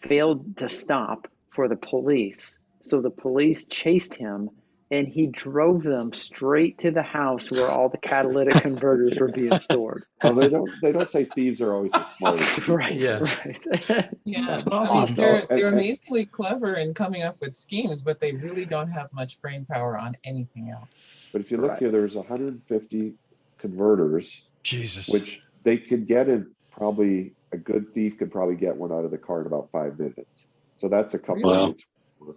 failed to stop for the police. So the police chased him, and he drove them straight to the house where all the catalytic converters were being stored. Well, they don't say thieves are always the smartest. Right. Yes. Right. Yeah, but Awesome. they're amazingly clever in coming up with schemes, but they really don't have much brain power on anything else. But if you look here, there's 150 converters, Jesus, which they could get in. Probably a good thief could probably get one out of the car in about 5 minutes. So that's a couple of minutes work.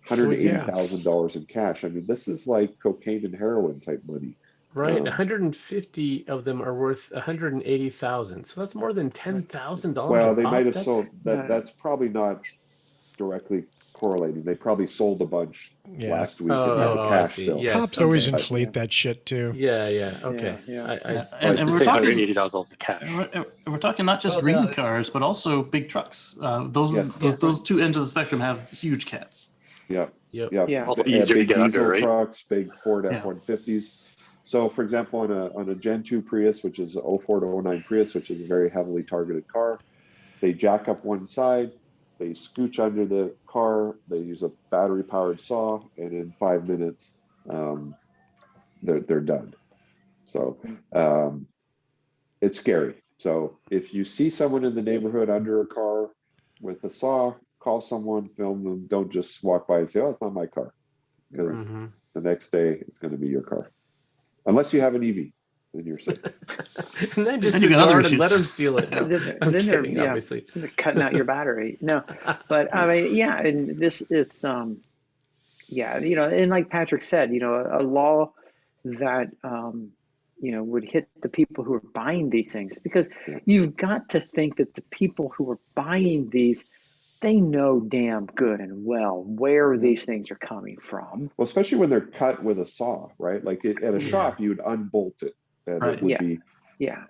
$180,000 in cash. I mean, this is like cocaine and heroin type money. Right. 150 of them are worth 180,000. So that's more than $10,000. Well, they might have sold that. That's probably not directly correlating. They probably sold a bunch last week and had the cash still. Yes, cops always inflate that shit too. Yeah. Okay. And we're talking $180,000 cash. We're talking not just green cars, but also big trucks. Those two ends of the spectrum have huge cats. Yeah. Also Big easier to get diesel under, right? trucks, big Ford F-150s. So, for example, on a Gen 2 Prius, which is a 04 to 09 Prius, which is a very heavily targeted car, they jack up one side, they scooch under the car, they use a battery-powered saw, and in 5 minutes, they're done. So it's scary. So if you see someone in the neighborhood under a car with a saw, call someone, film them. Don't just walk by and say, "Oh, it's not my car," because the next day it's going to be your car, unless you have an EV. Then you're safe. And then just ignore it and let them steal it. No, then they're obviously cutting out your battery. No, but I mean, and it's and like Patrick said, a law that would hit the people who are buying these things, because you've got to think that the people who are buying these, they know damn good and well where these things are coming from. Well, especially when they're cut with a saw, right? Like at a shop, you would unbolt it, and it would be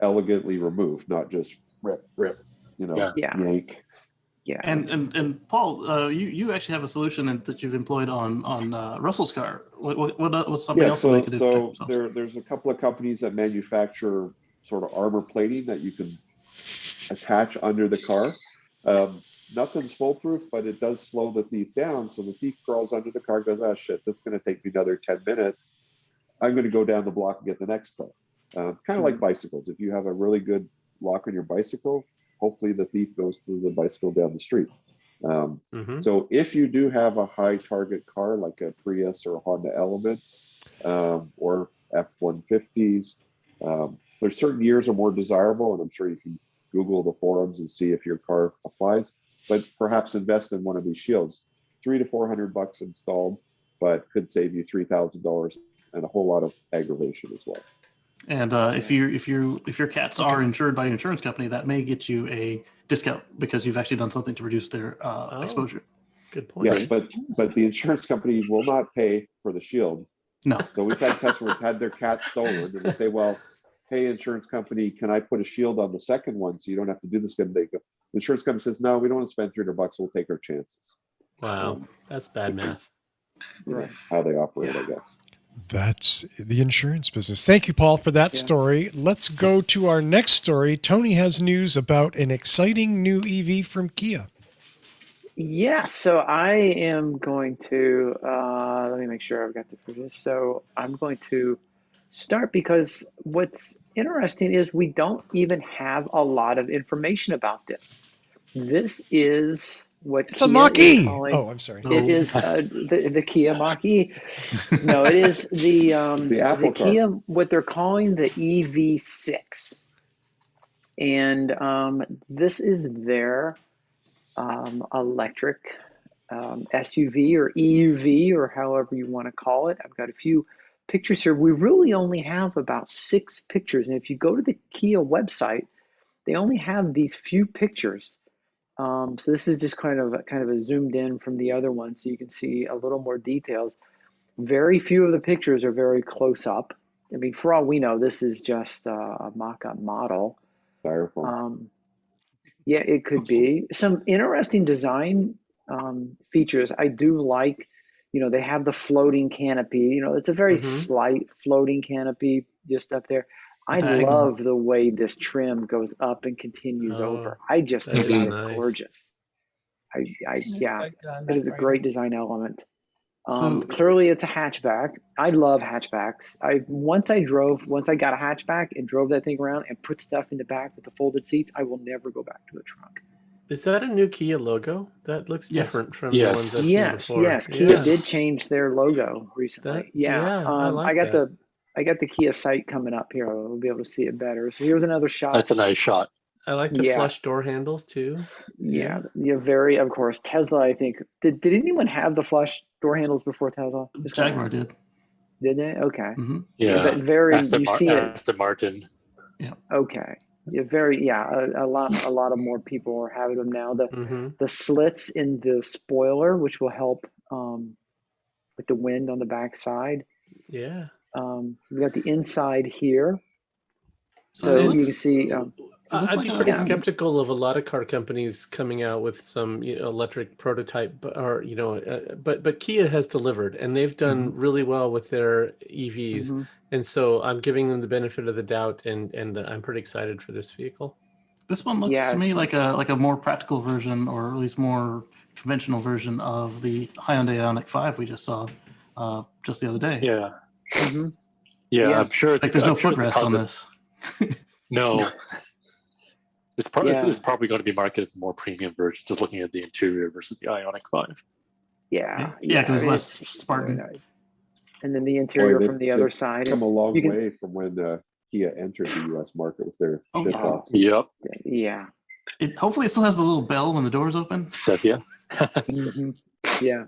elegantly removed, not just rip, yank. Yeah. And Paul, you actually have a solution that you've employed on Russell's car. What's something else they could do? So there's a couple of companies that manufacture sort of armor plating that you can attach under the car. Nothing's foolproof, but it does slow the thief down. So the thief crawls under the car, goes, "Oh shit, this is going to take me another 10 minutes. I'm going to go down the block and get the next car." Kind of like bicycles. If you have a really good lock on your bicycle, hopefully the thief goes to the bicycle down the street. So if you do have a high target car like a Prius or a Honda Element or F-150s, there's certain years are more desirable, and I'm sure you can Google the forums and see if your car applies. But perhaps invest in one of these shields. $300 to $400 installed, but could save you $3,000 and a whole lot of aggravation as well. And if your cats are insured by your insurance company, that may get you a discount because you've actually done something to reduce their exposure. Good point. Yes, but the insurance company will not pay for the shield. No. So we've had customers had their cat stolen, and they say, "Well, hey, insurance company, can I put a shield on the second one so you don't have to do this again?" They go, the insurance company says, "No, we don't want to spend $300. We'll take our chances." Wow, that's bad math. Right. How they operate, I guess. That's the insurance business. Thank you, Paul, for that story. Let's go to our next story. Tony has news about an exciting new EV from Kia. Yeah, so I am going to, let me make sure I've got this for this. So I'm going to start because what's interesting is we don't even have a lot of information about this. This is what It's a Kia Mach-E. is calling- Oh, I'm sorry. It is the Kia Mach-E. No, it is the Apple car. Kia, what they're calling the EV6. And this is their electric SUV or EUV or however you want to call it. I've got a few pictures here. We really only have about 6 pictures. And if you go to the Kia website, they only have these few pictures. So this is just kind of a zoomed in from the other one so you can see a little more details. Very few of the pictures are very close up. I mean, for all we know, this is just a mock-up model. Styrofoam. Yeah, it could be. Some interesting design features. I do like, they have the floating canopy. It's a very slight floating canopy just up there. I love the way this trim goes up and continues over. I just think that is gorgeous. It is a great design element. Clearly it's a hatchback. I love hatchbacks. Once I got a hatchback and drove that thing around and put stuff in the back with the folded seats, I will never go back to a trunk. Is that a new Kia logo? That looks different from the ones I've seen before. Yes. Kia did change their logo recently. I like I got the Kia site coming up here. We'll be able to see it better. So here's another shot. That's a nice shot. I like the flush door handles too. Yeah, very, of course. Tesla, I think. Did anyone have the flush door handles before Tesla? Jaguar did. Did they? Okay. Mm-hmm. Yeah. But very, Aston you see it. Aston Martin. Yeah. Okay. A lot of more people are having them now. The slits in the spoiler, which will help with the wind on the back side. Yeah. We got the inside here. So you can see. I'd be pretty skeptical of a lot of car companies coming out with some electric prototype, but Kia has delivered, and they've done really well with their EVs, and so I'm giving them the benefit of the doubt, and I'm pretty excited for this vehicle. This one looks to me like a more practical version, or at least more conventional version of the Hyundai Ioniq 5 we just saw just the other day. Yeah. Yeah, I'm sure. There's no footrest on this. No. It's probably going to be marketed as a more premium version, just looking at the interior versus the Ioniq 5. Yeah, because it's less Spartan. Nice. And then the interior from the other side. Come a long way from when Kia entered the U.S. market with their shift box. Yep. Yeah. Hopefully, it still has the little bell when the doors open. Sepia. Yeah.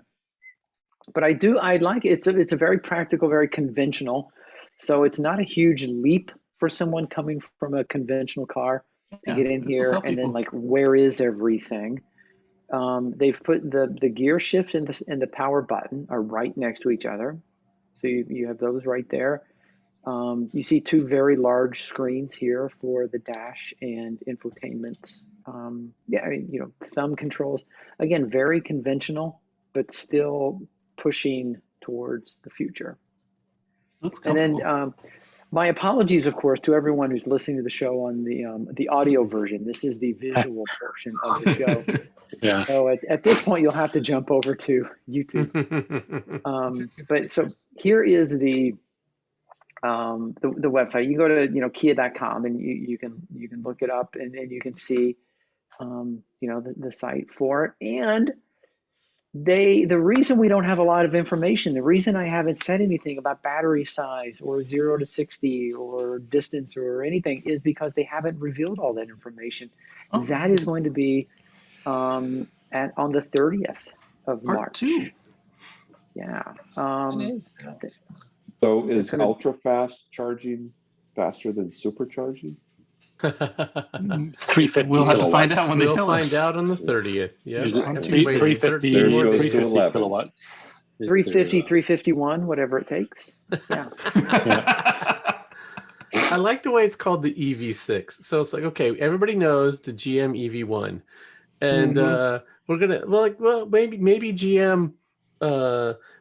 But I like it. It's a very practical, very conventional. So it's not a huge leap for someone coming from a conventional car to get in here and then where is everything? They've put the gear shift and the power button are right next to each other. So you have those right there. You see 2 very large screens here for the dash and infotainment. Thumb controls. Again, very conventional, but still pushing towards the future. And then my apologies, of course, to everyone who's listening to the show on the audio version. This is the visual portion of the show. Yeah. So at this point, you'll have to jump over to YouTube. But so here is the website. You go to Kia.com and you can look it up and you can see the site for it. And the reason we don't have a lot of information, the reason I haven't said anything about battery size or 0 to 60 or distance or anything is because they haven't revealed all that information. That is going to be on the 30th of March. Part 2. Yeah. So is It's gonna- ultra fast charging faster than supercharging? It's 350 We'll have to find kilowatts. out when they We'll tell find us. out on the 30th. Yeah, Is it on Three- Tuesday, 350, 13 There goes to 350 11. kilowatts. is 350, their, 351, whatever it takes. Yeah. I like the way it's called the EV6. So it's like, okay, everybody knows the GM EV1, and we're gonna maybe GM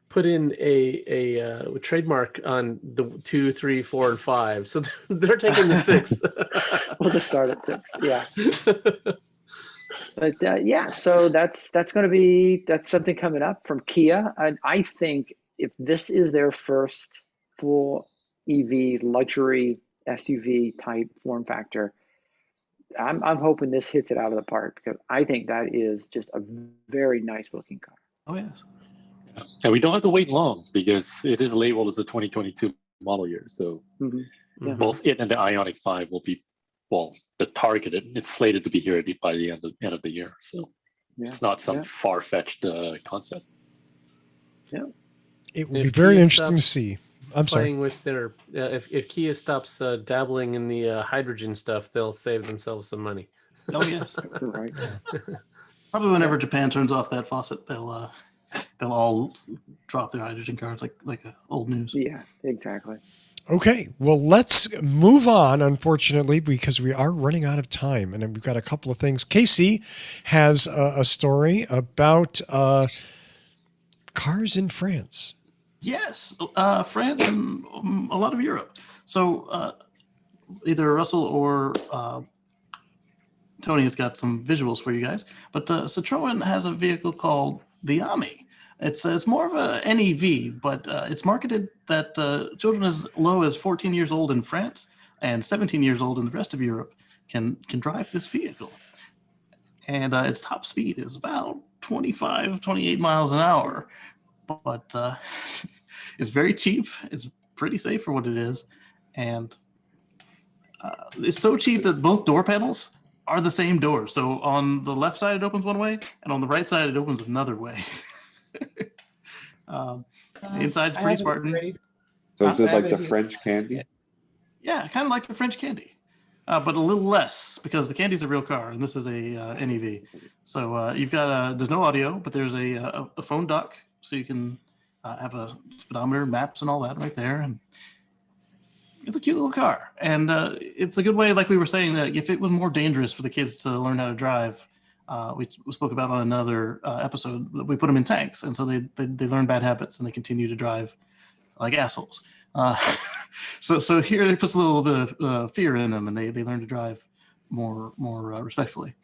put in a trademark on the 2, 3, 4, and 5. So they're taking the 6. We'll just start at 6. Yeah. But yeah, so that's something coming up from Kia. I think if this is their first full EV luxury SUV type form factor, I'm hoping this hits it out of the park, because I think that is just a very nice looking car. Oh yes. and we don't have to wait long because it is labeled as the 2022 model year. So Yeah. both it and the Ioniq 5 will be, well, the targeted. It's slated to be here by the end of the year. So Yeah. it's not some Yeah. far-fetched concept. It will If be very Kia interesting to stops see. I'm sorry. Playing with their if Kia stops dabbling in the hydrogen stuff, they'll save themselves some money. Oh yes. Right. Probably whenever Japan turns off that faucet, they'll all drop their hydrogen cars like old news. Yeah, exactly. Okay, well, let's move on, unfortunately, because we are running out of time. And we've got a couple of things. Kacey has a story about cars in France. Yes, France and a lot of Europe. So either Russell or Tony has got some visuals for you guys. But Citroën has a vehicle called the Ami. It's more of a NEV, but it's marketed that children as low as 14 years old in France and 17 years old in the rest of Europe can drive this vehicle. And its top speed is about 25, 28 miles an hour. But it's very cheap. It's pretty safe for what it is. And it's so cheap that both door panels are the same door. So on the left side, it opens one way, and on the right side, it opens another way. The inside's pretty Spartan. So is it I like haven't the seen French this Kandi? yet. Yeah, kind of like the French Kandi, but a little less because the Candy's a real car and this is a NEV. So you've got there's no audio, but there's a phone dock, so you can have a speedometer, maps, and all that right there. And it's a cute little car, and it's a good way, like we were saying, that if it was more dangerous for the kids to learn how to drive, we spoke about on another episode, that we put them in tanks, and so they learn bad habits and they continue to drive like assholes. So here it puts a little bit of fear in them, and they learn to drive more respectfully.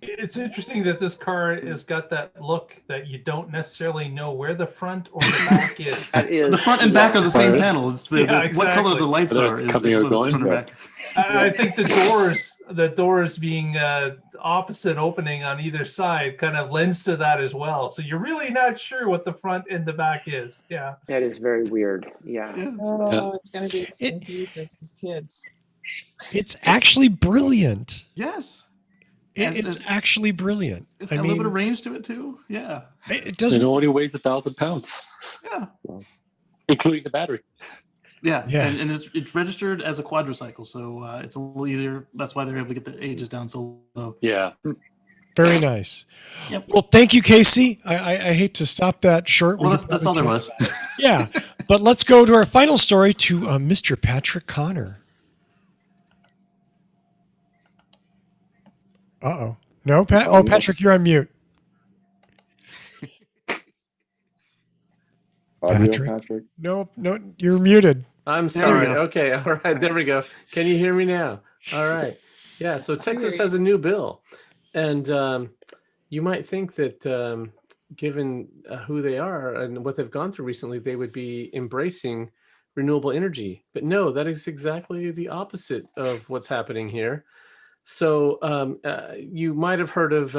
It's interesting that this car has got that look that you don't necessarily know where the front or the back is. That is The front and back are the same Right. panel. It's Yeah, what color exactly. the lights Whether are it's is coming or whether it's going. front or back. I think the doors being opposite opening on either side kind of lends to that as well. So you're really not sure what the front and the back is. Yeah. That is very weird. Yeah. Yeah. Oh, it's going to be exciting to use this as kids. It's actually brilliant. Yes. It's actually brilliant. It's I got a little bit of mean, range to it too. Yeah. it It doesn't. only weighs 1,000 pounds, Yeah. including the battery. Yeah. Yeah. And it's registered as a quadricycle, so it's a little easier. That's why they're able to get the ages down so low. Yeah. Very nice. Yep. Well, thank you, Kacey. I hate to stop that short. Well, We that's could all there probably was. chat. Yeah, but let's go to our final story to Mr. Patrick Connor. Uh-oh. No, Pat. Oh, Patrick, you're on mute. Audio, Patrick? Patrick? No, you're muted. I'm There we sorry. go. Okay, all right, there we go. Can you hear me now? All right. Yeah, so Texas has a new bill. And you might think that given who they are and what they've gone through recently, they would be embracing renewable energy. But no, that is exactly the opposite of what's happening here. So you might have heard of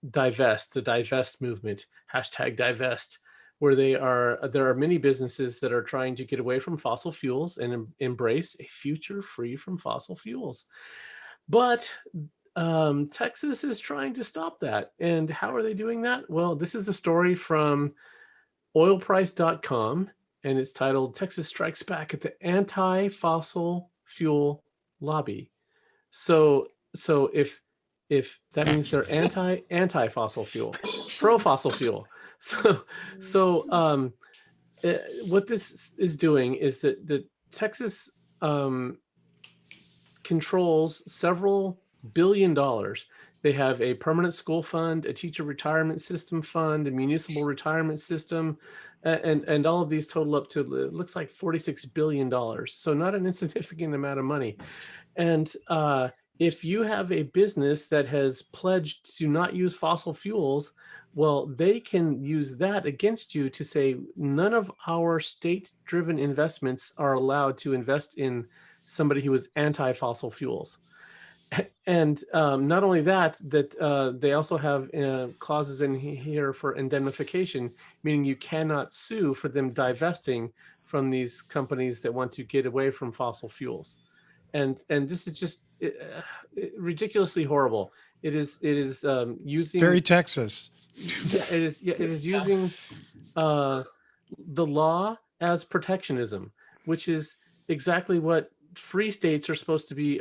Divest, the Divest movement, #Divest, where there are many businesses that are trying to get away from fossil fuels and embrace a future free from fossil fuels. But Texas is trying to stop that. And how are they doing that? Well, this is a story from oilprice.com. and it's titled "Texas Strikes Back at the Anti-Fossil Fuel Lobby." So if that means they're anti-fossil fuel, pro-fossil fuel. So what this is doing is that the Texas controls several $billion. They have a permanent school fund, a teacher retirement system fund, a municipal retirement system, and all of these total up to, it looks like $46 billion. So not an insignificant amount of money. And if you have a business that has pledged to not use fossil fuels, well, they can use that against you to say none of our state-driven investments are allowed to invest in somebody who is anti-fossil fuels. And not only that, they also have clauses in here for indemnification, meaning you cannot sue for them divesting from these companies that want to get away from fossil fuels. And this is just ridiculously horrible. It is using Very Texas. Yeah, it is. Yeah, it is using the law as protectionism, which is exactly what free states are supposed to be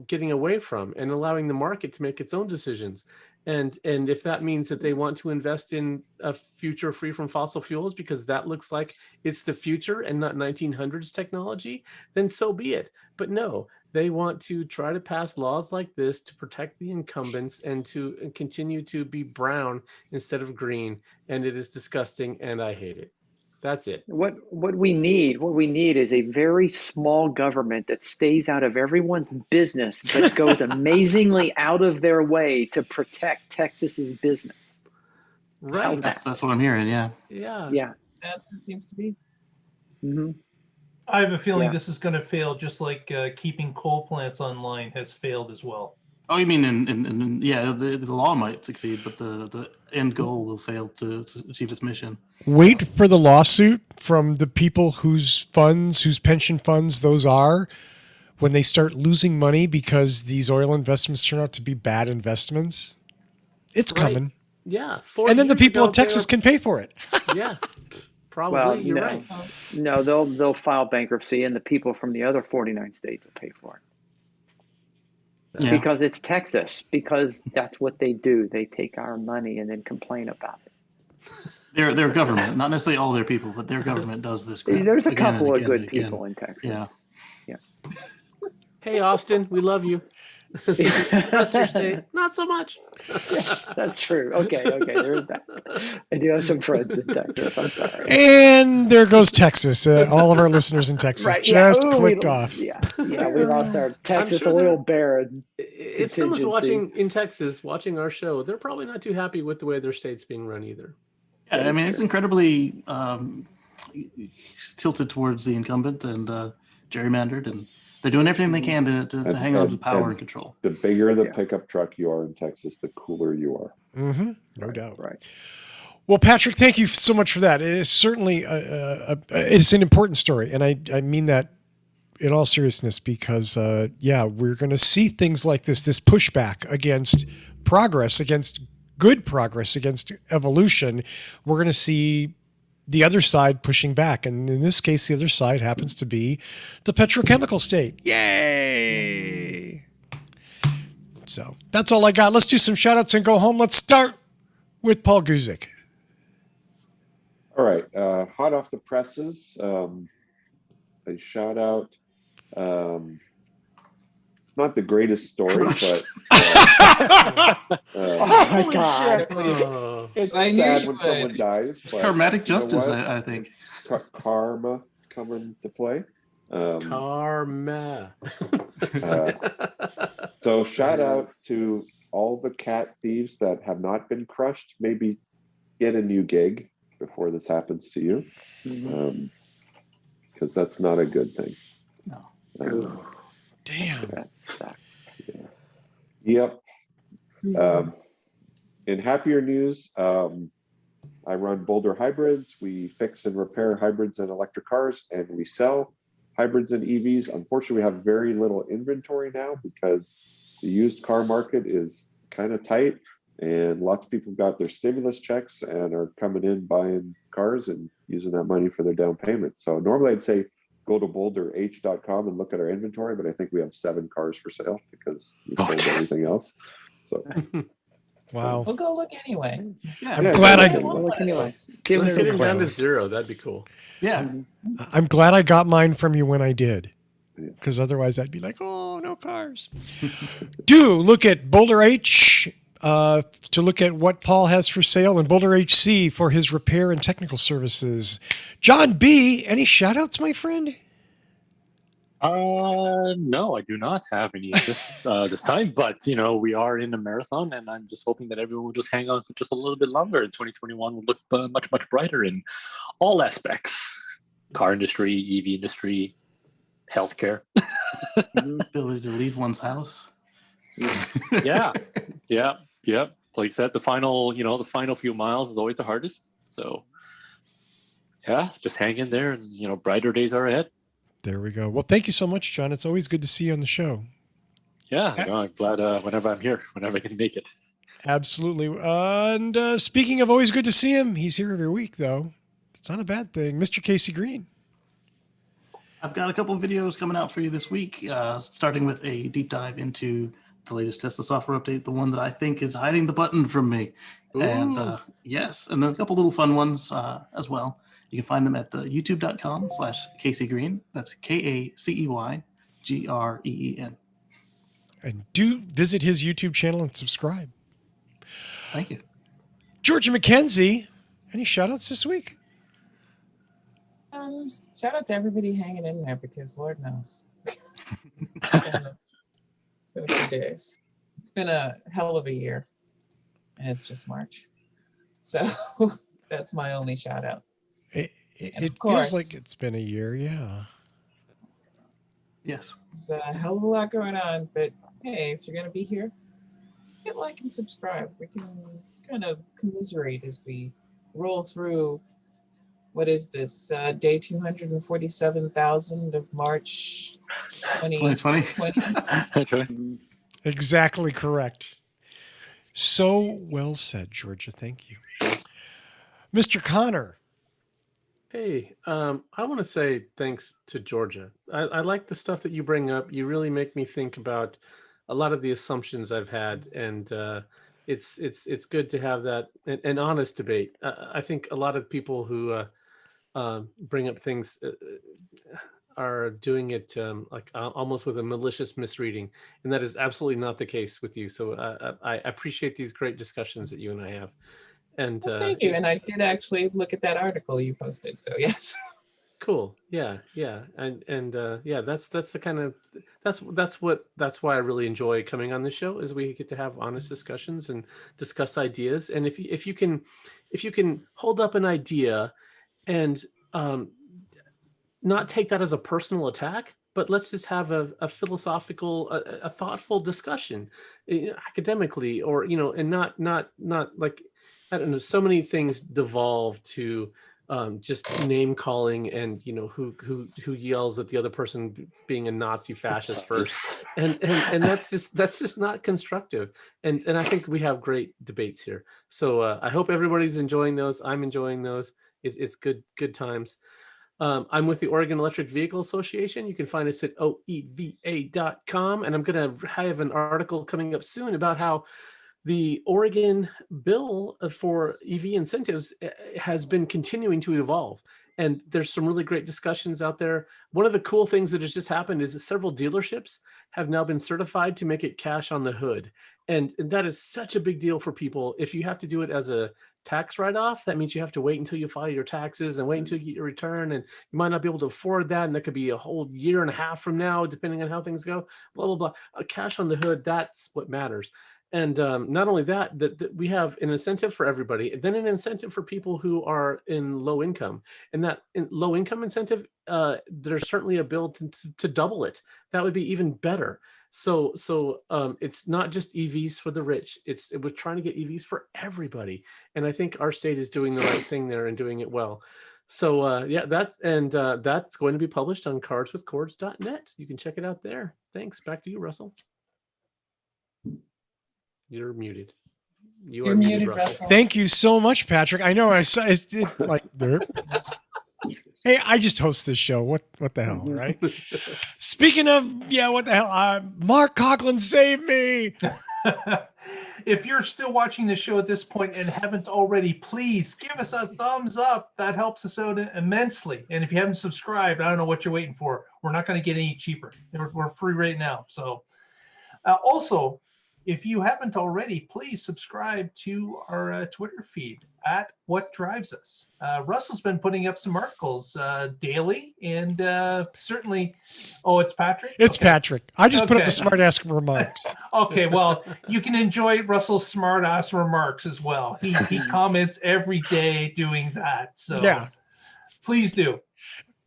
getting away from, and allowing the market to make its own decisions. And if that means that they want to invest in a future free from fossil fuels because that looks like it's the future and not 1900s technology, then so be it. But no, they want to try to pass laws like this to protect the incumbents and to continue to be brown instead of green. And it is disgusting, and I hate it. That's it. What we need is a very small government that stays out of everyone's business, but goes amazingly out of their way to protect Texas's business. Right. That's what I'm hearing. Yeah. Yeah. Yeah. That's what it seems to be. Mm-hmm. I have a feeling Yeah. this is going to fail, just like keeping coal plants online has failed as well. Oh, you mean in yeah, the law might succeed, but the end goal will fail to achieve its mission. Wait for the lawsuit from the people whose pension funds those are, when they start losing money because these oil investments turn out to be bad investments. It's Right. coming. Yeah. And then the people ago, of Texas can pay for it. Yeah. Probably. Well, You're no. right. No, they'll file bankruptcy, and the people from the other 49 states will pay for it. Yeah. Because it's Texas, because that's what they do. They take our money and then complain about it. Their government, not necessarily all their people, but their government does this. Crap There's a again and couple of again good and again. people in Texas. Yeah. Hey, Austin, we love you. Trust your state. Not so much. Yes, that's true. Okay, there's that. I do have some friends in Texas. I'm sorry. And there goes Texas. All of our listeners in Texas Right, yeah. just Ooh, clicked off. Yeah, we lost our Texas sure oil they're- baron. If someone's watching in Texas, watching our show, they're probably not too happy with the way their state's being run either. Yeah, I mean, it's incredibly tilted towards the incumbent and gerrymandered, and they're doing everything they can to hang on to power and control. The bigger the Yeah. pickup truck you are in Texas, the cooler you are. Mm-hmm. No doubt. Right. Well, Patrick, thank you so much for that. It is certainly it's an important story, and I mean that in all seriousness, because we're going to see things like this pushback against progress, against good progress, against evolution. We're going to see the other side pushing back, and in this case, the other side happens to be the petrochemical state. Yay! So that's all I got. Let's do some shout outs and go home. Let's start with Paul Guzik. All right, hot off the presses, a shout out. Not the greatest story, but Oh my God. Oh, it's I knew sad you when would. someone dies. But Karmatic you know justice, what? I think. It's karma coming to play. Karma. So shout out to all the cat thieves that have not been crushed. Maybe get a new gig before this happens to you, because that's not a good thing. No. Damn. That sucks. Yep. In happier news, I run Boulder Hybrids. We fix and repair hybrids and electric cars, and we sell hybrids and EVs. Unfortunately, we have very little inventory now because the used car market is kind of tight, and lots of people got their stimulus checks and are coming in buying cars, and using that money for their down payment. So normally I'd say go to boulderh.com and look at our inventory, but I think we have 7 cars for sale because we sold everything else. So Wow. We'll go look anyway. Yeah, I'm glad I- Look anyway. Let's get him down to 0. That'd be cool. yeah. I'm glad I got mine from you when I did, because otherwise I'd be like, oh, no cars. Do look at Boulder H to look at what Paul has for sale, and Boulder HC for his repair and technical services. John B., any shout outs, my friend? No, I do not have any of this this time, but you know, we are in a marathon, and I'm just hoping that everyone will just hang on for just a little bit longer, and 2021 will look much brighter in all aspects: car industry, EV industry, healthcare. Ability to leave one's house. Yeah. Like I said, the final few miles is always the hardest. So yeah, just hang in there, and you know, brighter days are ahead. There we go. Well, thank you so much, John. It's always good to see you on the show. Yeah, no, I'm glad whenever I'm here, whenever I can make it. Absolutely. And speaking of always good to see him, he's here every week, though. It's not a bad thing. Mr. Casey Green. I've got a couple of videos coming out for you this week, starting with a deep dive into the latest Tesla software update, the one that I think is hiding the button from me. Ooh. And yes, and a couple little fun ones as well. You can find them at youtube.com/Kacey Green. That's KACEYGREEN. And do visit his YouTube channel and subscribe. Thank you. Georgia McKenzie, any shout outs this week? Shout out to everybody hanging in there, because Lord knows. It's been a few days. It's been a hell of a year, and it's just March. So that's my only shout out. It feels course- like it's been a year, yeah. Yes. There's a hell of a lot going on, but hey, if you're going to be here, hit like and subscribe. We can kind of commiserate as we roll through, what is this, day 247,000 of March 2020. 2020? Exactly correct. So well said, Georgia. Thank you. Mr. Connor. Hey, I want to say thanks to Georgia. I like the stuff that you bring up. You really make me think about a lot of the assumptions I've had, and it's good to have that an honest debate. I think a lot of people who bring up things are doing it like almost with a malicious misreading, and that is absolutely not the case with you. So I appreciate these great discussions that you and I have. And Well, thank you. And I did actually look at that article you posted. So yes. Cool. Yeah. And yeah, that's the kind of that's why I really enjoy coming on the show, is we get to have honest discussions and discuss ideas. And if you can hold up an idea and not take that as a personal attack, but let's just have a philosophical, a thoughtful discussion academically, or and not like, I don't know, so many things devolve to just name calling and who yells at the other person being a Nazi fascist first, and that's just not constructive. And I think we have great debates here. So I hope everybody's enjoying those. I'm enjoying those. It's good times. I'm with the Oregon Electric Vehicle Association. You can find us at oeva.com, and I'm going to have an article coming up soon about how the Oregon bill for EV incentives has been continuing to evolve. And there's some really great discussions out there. One of the cool things that has just happened is that several dealerships have now been certified to make it cash on the hood. And that is such a big deal for people. If you have to do it as a tax write-off, that means you have to wait until you file your taxes and wait until you get your return. And you might not be able to afford that. And that could be a whole year and a half from now, depending on how things go, blah, blah, blah. A cash on the hood, that's what matters. And not only that, that we have an incentive for everybody, and then an incentive for people who are in low income. And that low income incentive, there's certainly a bill to double it. That would be even better. So it's not just EVs for the rich. We're trying to get EVs for everybody. And I think our state is doing the right thing there and doing it well. So yeah, that's going to be published on cardswithcords.net. You can check it out there. Thanks. Back to you, Russell. You're muted. You You're are muted, Russell. Russell. Thank you so much, Patrick. I know I saw it like hey, I just host this show. What the hell, right? Speaking of, what the hell? Mark Coughlin saved me. If you're still watching the show at this point and haven't already, please give us a thumbs up. That helps us out immensely. And if you haven't subscribed, I don't know what you're waiting for. We're not going to get any cheaper. We're free right now. So also, if you haven't already, please subscribe to our Twitter feed at What Drives Us. Russell's been putting up some articles daily, and certainly, it's Patrick? It's Okay. Patrick. I just put up Okay. the smart ass remarks. Okay, well, you can enjoy Russell's smart ass remarks as well. He comments every day doing that. So Yeah. please do.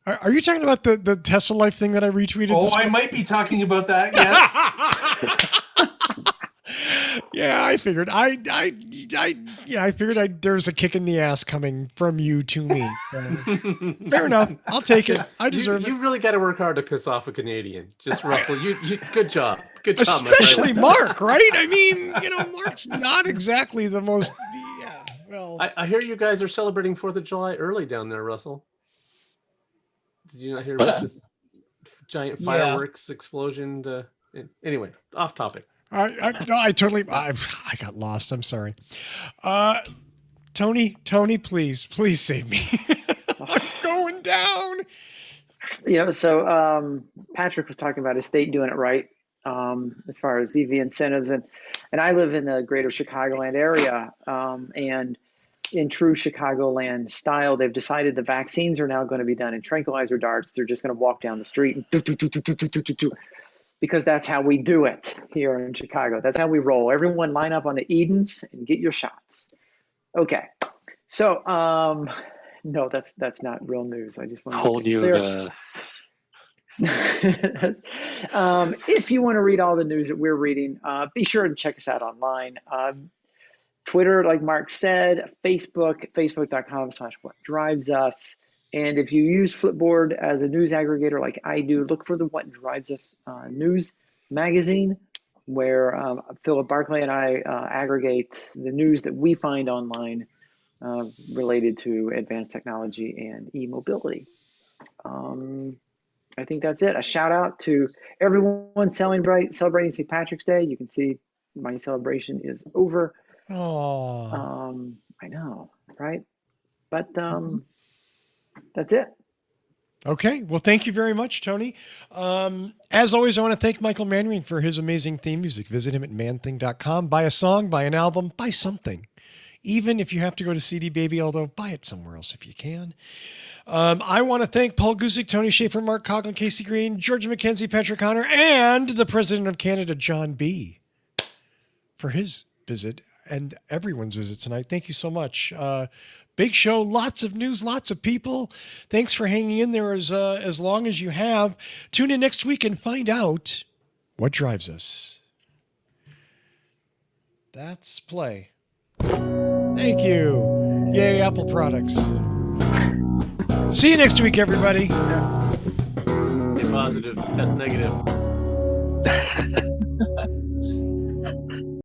Are you talking about the Tesla Life thing that I retweeted? Oh, this I morning? might be talking about that, yes. Yeah, I figured. I figured there's a kick in the ass coming from you to me. Fair enough. I'll take it. I deserve it. You really got to work hard to piss off a Canadian. Just Russell. You good job. Good job. my Especially friend. Mark, right? I mean, Mark's not exactly the most. Yeah. Well, I hear you guys are celebrating 4th of July early down there, Russell. Did you not hear What? about this giant fireworks explosion? Anyway, off topic. I got lost. I'm sorry. Tony, please save me. I'm going down. So Patrick was talking about his state doing it right as far as EV incentives, and I live in the greater Chicagoland area, and in true Chicagoland style, they've decided the vaccines are now going to be done in tranquilizer darts. They're just going to walk down the street and do, because that's how we do it here in Chicago. That's how we roll. Everyone line up on the Edens and get your shots. Okay. So, no, that's not real news. I just want to Whole new. if you want to read all the news that we're reading, be sure to check us out online. Twitter, like Mark said, facebook.com/whatdrivesus. And if you use Flipboard as a news aggregator like I do, look for the What Drives Us news magazine, where Philip Barclay and I aggregate the news that we find online related to advanced technology and e-mobility. I think that's it. A shout out to everyone celebrating St. Patrick's Day. You can see my celebration is over. Oh, I know, right? But that's it. okay. Well, thank you very much, Tony. As always, I want to thank Michael Manring for his amazing theme music. Visit him at manthing.com. Buy a song, buy an album, buy something. Even if you have to go to CD Baby, although buy it somewhere else if you can. I want to thank Paul Guzik, Tony Schaefer, Mark Coughlin, Casey Green, George McKenzie, Patrick Connor, and the President of Canada, John B., for his visit and everyone's visit tonight. Thank you so much. Big show, lots of news, lots of people. Thanks for hanging in there as long as you have. Tune in next week and find out what drives us. That's play. Thank you. Yay, Apple products. See you next week, everybody. Stay positive. Test negative.